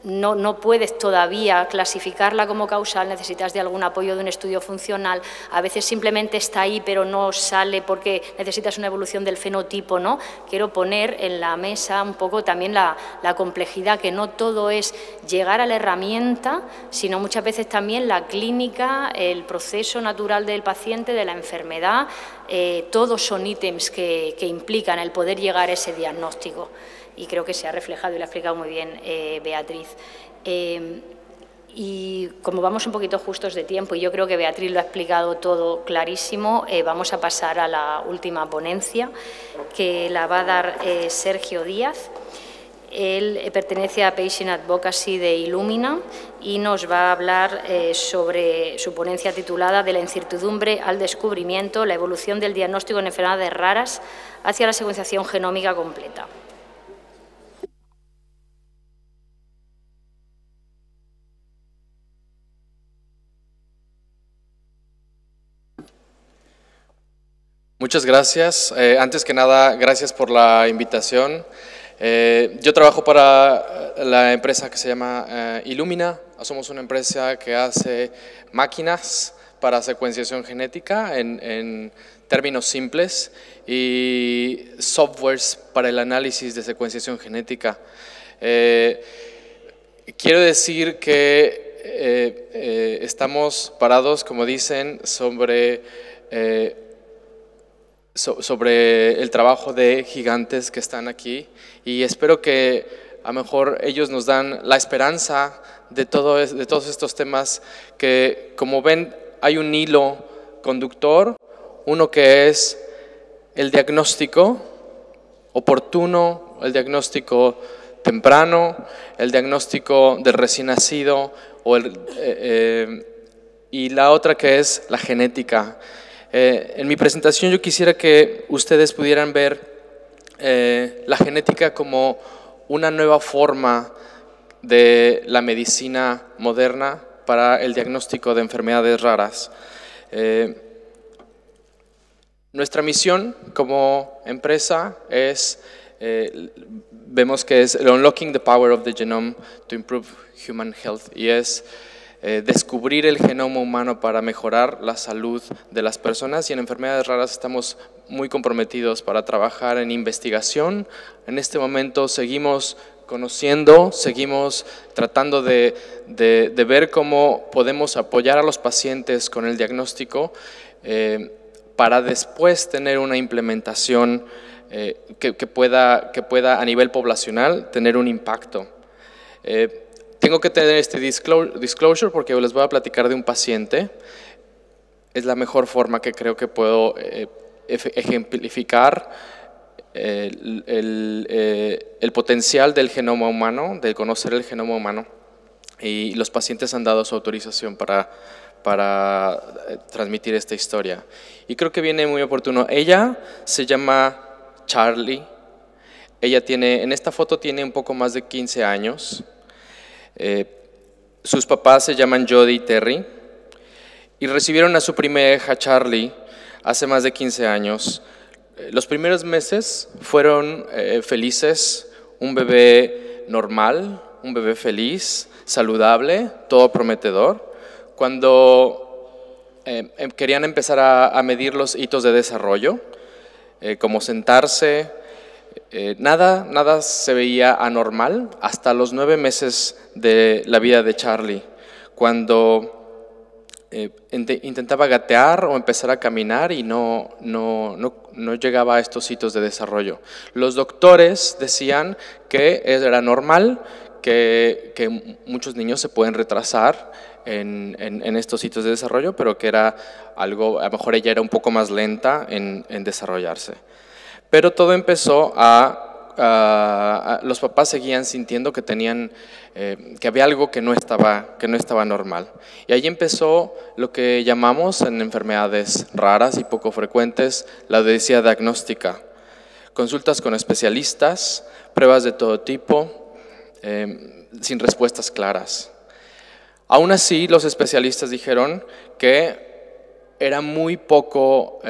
no puedes todavía clasificarla como causal, necesitas de algún apoyo de un estudio funcional, a veces simplemente está ahí pero no sale porque necesitas una evolución del fenotipo, ¿no? Quiero poner en la mesa un poco también la complejidad, que no todo es llegar a la herramienta, sino muchas veces también la clínica, el proceso natural del paciente, de la enfermedad, todos son ítems que implican el poder llegar a ese diagnóstico. Y creo que se ha reflejado y lo ha explicado muy bien Beatriz. Y como vamos un poquito justos de tiempo, y yo creo que Beatriz lo ha explicado todo clarísimo, vamos a pasar a la última ponencia, que la va a dar Sergio Díaz. Él pertenece a Patient Advocacy de Illumina y nos va a hablar sobre su ponencia titulada De la incertidumbre al descubrimiento, la evolución del diagnóstico en enfermedades raras hacia la secuenciación genómica completa. Muchas gracias. Antes que nada, gracias por la invitación. Yo trabajo para la empresa que se llama Illumina. Somos una empresa que hace máquinas para secuenciación genética en términos simples y softwares para el análisis de secuenciación genética. Quiero decir que estamos parados, como dicen, sobre el trabajo de gigantes que están aquí, y espero que a lo mejor ellos nos dan la esperanza de todos estos temas, que como ven hay un hilo conductor, uno que es el diagnóstico oportuno, el diagnóstico temprano, el diagnóstico del recién nacido, y la otra que es la genética. En mi presentación yo quisiera que ustedes pudieran ver la genética como una nueva forma de la medicina moderna para el diagnóstico de enfermedades raras. Nuestra misión como empresa es, vemos que es el Unlocking the Power of the Genome to Improve Human Health, y es descubrir el genoma humano para mejorar la salud de las personas, y en enfermedades raras estamos muy comprometidos para trabajar en investigación. En este momento seguimos conociendo, seguimos tratando de ver cómo podemos apoyar a los pacientes con el diagnóstico para después tener una implementación que pueda a nivel poblacional tener un impacto. Tengo que tener este disclosure porque les voy a platicar de un paciente. Es la mejor forma que creo que puedo ejemplificar el potencial del genoma humano, de conocer el genoma humano, y los pacientes han dado su autorización para transmitir esta historia. Y creo que viene muy oportuno. Ella se llama Charlie. Ella en esta foto tiene un poco más de 15 años. Sus papás se llaman Jody y Terry, y recibieron a su primera hija Charlie hace más de 15 años. Los primeros meses fueron felices, un bebé normal, un bebé feliz, saludable, todo prometedor. Cuando querían empezar a medir los hitos de desarrollo, como sentarse, nada se veía anormal hasta los 9 meses de la vida de Charlie, cuando intentaba gatear o empezar a caminar y no llegaba a estos hitos de desarrollo. Los doctores decían que era normal, que muchos niños se pueden retrasar en estos hitos de desarrollo, pero que era algo, a lo mejor ella era un poco más lenta en desarrollarse. Pero todo empezó los papás seguían sintiendo que que había algo que no estaba normal. Y ahí empezó lo que llamamos en enfermedades raras y poco frecuentes la odisea diagnóstica. Consultas con especialistas, pruebas de todo tipo, sin respuestas claras. Aún así, los especialistas dijeron que era muy poco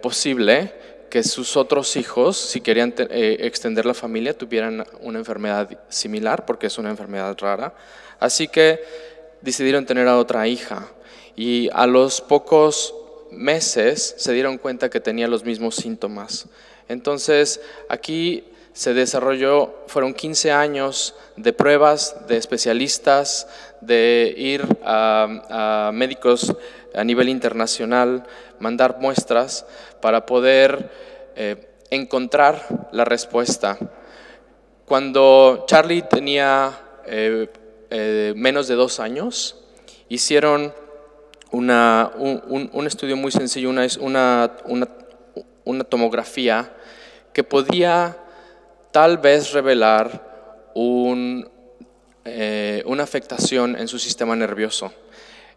posible que sus otros hijos, si querían extender la familia, tuvieran una enfermedad similar, porque es una enfermedad rara. Así que decidieron tener a otra hija y a los pocos meses se dieron cuenta que tenía los mismos síntomas. Entonces, aquí se desarrolló, fueron 15 años de pruebas, de especialistas, de ir a médicos a nivel internacional, mandar muestras para poder encontrar la respuesta. Cuando Charlie tenía menos de 2 años, hicieron un estudio muy sencillo, una tomografía que podía tal vez revelar una afectación en su sistema nervioso.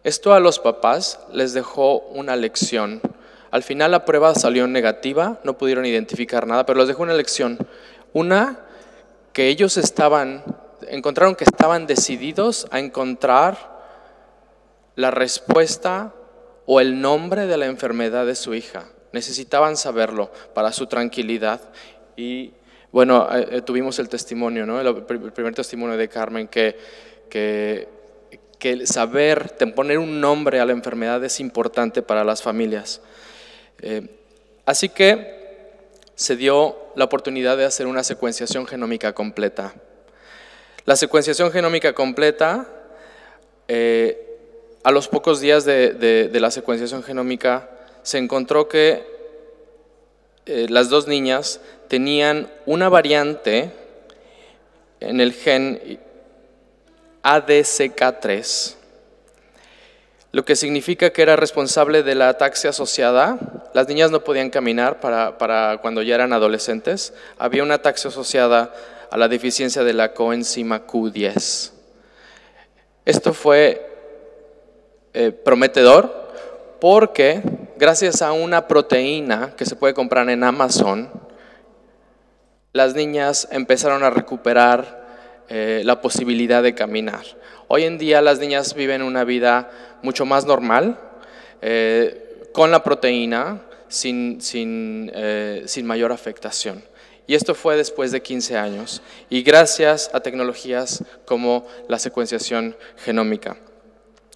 Esto a los papás les dejó una lección. Al final la prueba salió negativa, no pudieron identificar nada, pero les dejó una lección. Una, que ellos encontraron que estaban decididos a encontrar la respuesta o el nombre de la enfermedad de su hija. Necesitaban saberlo para su tranquilidad. Y bueno, tuvimos el testimonio, ¿no? El primer testimonio de Carmen, que saber, poner un nombre a la enfermedad es importante para las familias. Así que se dio la oportunidad de hacer una secuenciación genómica completa. La secuenciación genómica completa, a los pocos días de la secuenciación genómica, se encontró que las 2 niñas tenían una variante en el gen ADCK3, lo que significa que era responsable de la ataxia asociada. Las niñas no podían caminar para cuando ya eran adolescentes. Había una ataxia asociada a la deficiencia de la coenzima Q10. Esto fue prometedor porque gracias a una proteína que se puede comprar en Amazon, las niñas empezaron a recuperar la posibilidad de caminar. Hoy en día las niñas viven una vida mucho más normal, con la proteína, sin mayor afectación. Y esto fue después de 15 años y gracias a tecnologías como la secuenciación genómica.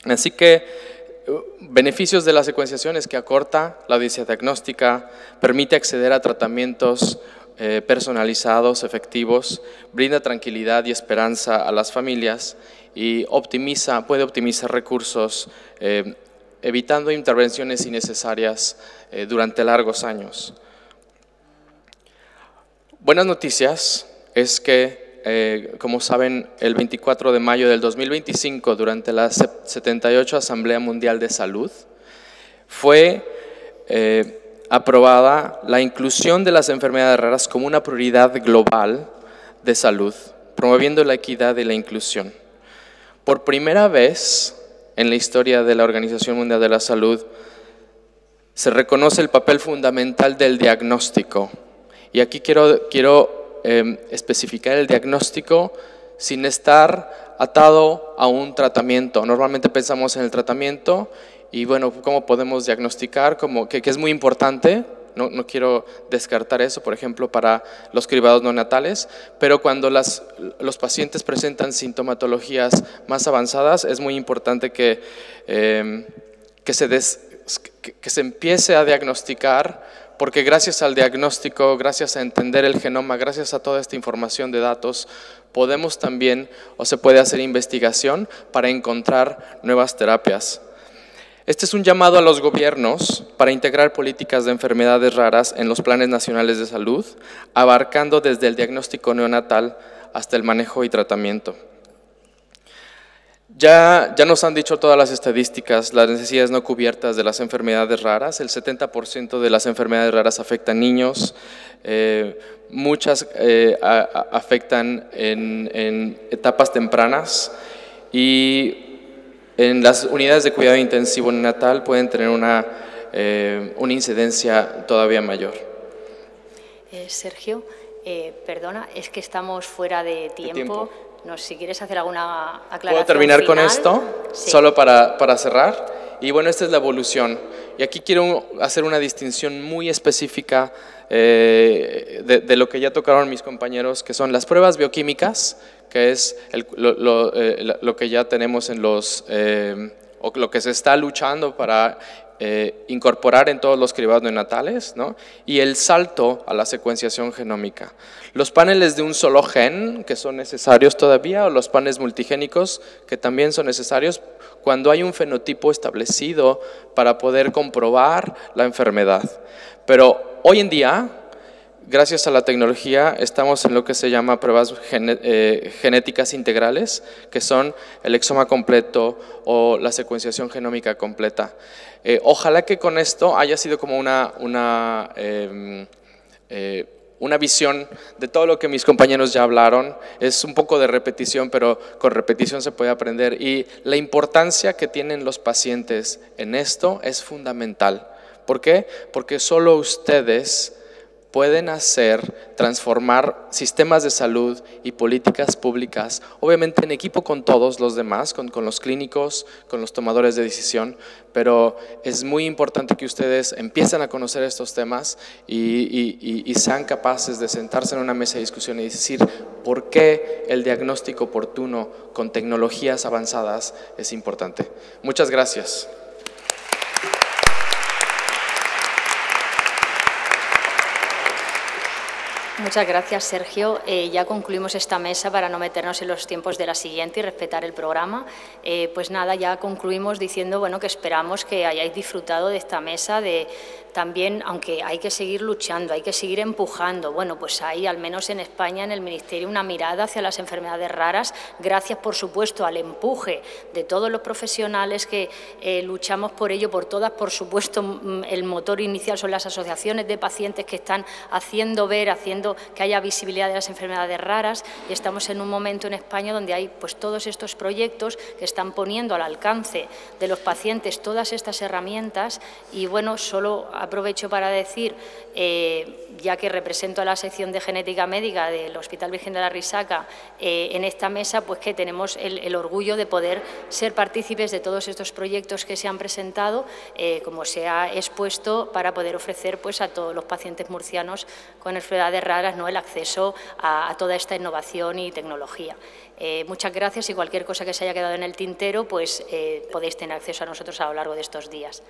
Así que beneficios de la secuenciación es que acorta la odisea diagnóstica, permite acceder a tratamientos personalizados, efectivos, brinda tranquilidad y esperanza a las familias y puede optimizar recursos, evitando intervenciones innecesarias durante largos años. Buenas noticias es que, como saben, el 24 de mayo del 2025, durante la 78 Asamblea Mundial de Salud, fue aprobada la inclusión de las enfermedades raras como una prioridad global de salud, promoviendo la equidad y la inclusión. Por primera vez en la historia de la Organización Mundial de la Salud, se reconoce el papel fundamental del diagnóstico. Y aquí quiero especificar el diagnóstico sin estar atado a un tratamiento. Normalmente pensamos en el tratamiento y bueno, ¿cómo podemos diagnosticar? Que es muy importante, no quiero descartar eso, por ejemplo, para los cribados neonatales, pero cuando los pacientes presentan sintomatologías más avanzadas, es muy importante que se empiece a diagnosticar, porque gracias al diagnóstico, gracias a entender el genoma, gracias a toda esta información de datos, podemos también, o se puede hacer investigación para encontrar nuevas terapias. Este es un llamado a los gobiernos para integrar políticas de enfermedades raras en los planes nacionales de salud, abarcando desde el diagnóstico neonatal hasta el manejo y tratamiento. Ya nos han dicho todas las estadísticas, las necesidades no cubiertas de las enfermedades raras. El 70% de las enfermedades raras afectan niños, muchas afectan en etapas tempranas y en las unidades de cuidado intensivo neonatal pueden tener una incidencia todavía mayor. Sergio, perdona, es que estamos fuera de tiempo. Si quieres hacer alguna aclaración. ¿Puedo terminar final? con esto? Sí. Solo para cerrar. Y bueno, esta es la evolución. y aquí quiero hacer una distinción muy específica de lo que ya tocaron mis compañeros, que son las pruebas bioquímicas, que es lo que ya tenemos en o lo que se está luchando para incorporar en todos los cribados neonatales, ¿no? Y el salto a la secuenciación genómica. Los paneles de un solo gen, que son necesarios todavía, o los paneles multigénicos, que también son necesarios cuando hay un fenotipo establecido para poder comprobar la enfermedad. Pero hoy en día, gracias a la tecnología, estamos en lo que se llama pruebas genéticas integrales, que son el exoma completo o la secuenciación genómica completa. Ojalá que con esto haya sido como una visión de todo lo que mis compañeros ya hablaron. Es un poco de repetición, pero con repetición se puede aprender. Y la importancia que tienen los pacientes en esto es fundamental. ¿Por qué? Porque solo ustedes pueden transformar sistemas de salud y políticas públicas, obviamente en equipo con todos los demás, con los clínicos, con los tomadores de decisión, pero es muy importante que ustedes empiecen a conocer estos temas y sean capaces de sentarse en una mesa de discusión y decir por qué el diagnóstico oportuno con tecnologías avanzadas es importante. Muchas gracias. Muchas gracias, Sergio. Ya concluimos esta mesa para no meternos en los tiempos de la siguiente y respetar el programa. Pues nada, ya concluimos diciendo que esperamos que hayáis disfrutado de esta mesa, también, aunque hay que seguir luchando, hay que seguir empujando. Bueno, pues hay, al menos en España, en el Ministerio, una mirada hacia las enfermedades raras, gracias, por supuesto, al empuje de todos los profesionales que luchamos por ello, por todas, por supuesto, el motor inicial son las asociaciones de pacientes que están haciendo que haya visibilidad de las enfermedades raras, y estamos en un momento en España donde hay pues todos estos proyectos que están poniendo al alcance de los pacientes todas estas herramientas. Y bueno, solo aprovecho para decir, ya que represento a la sección de genética médica del Hospital Virgen de la Risaca, en esta mesa, pues que tenemos el orgullo de poder ser partícipes de todos estos proyectos que se han presentado, como se ha expuesto, para poder ofrecer pues a todos los pacientes murcianos con enfermedades raras, ¿no?, el acceso a toda esta innovación y tecnología. Muchas gracias, y cualquier cosa que se haya quedado en el tintero, pues podéis tener acceso a nosotros a lo largo de estos días.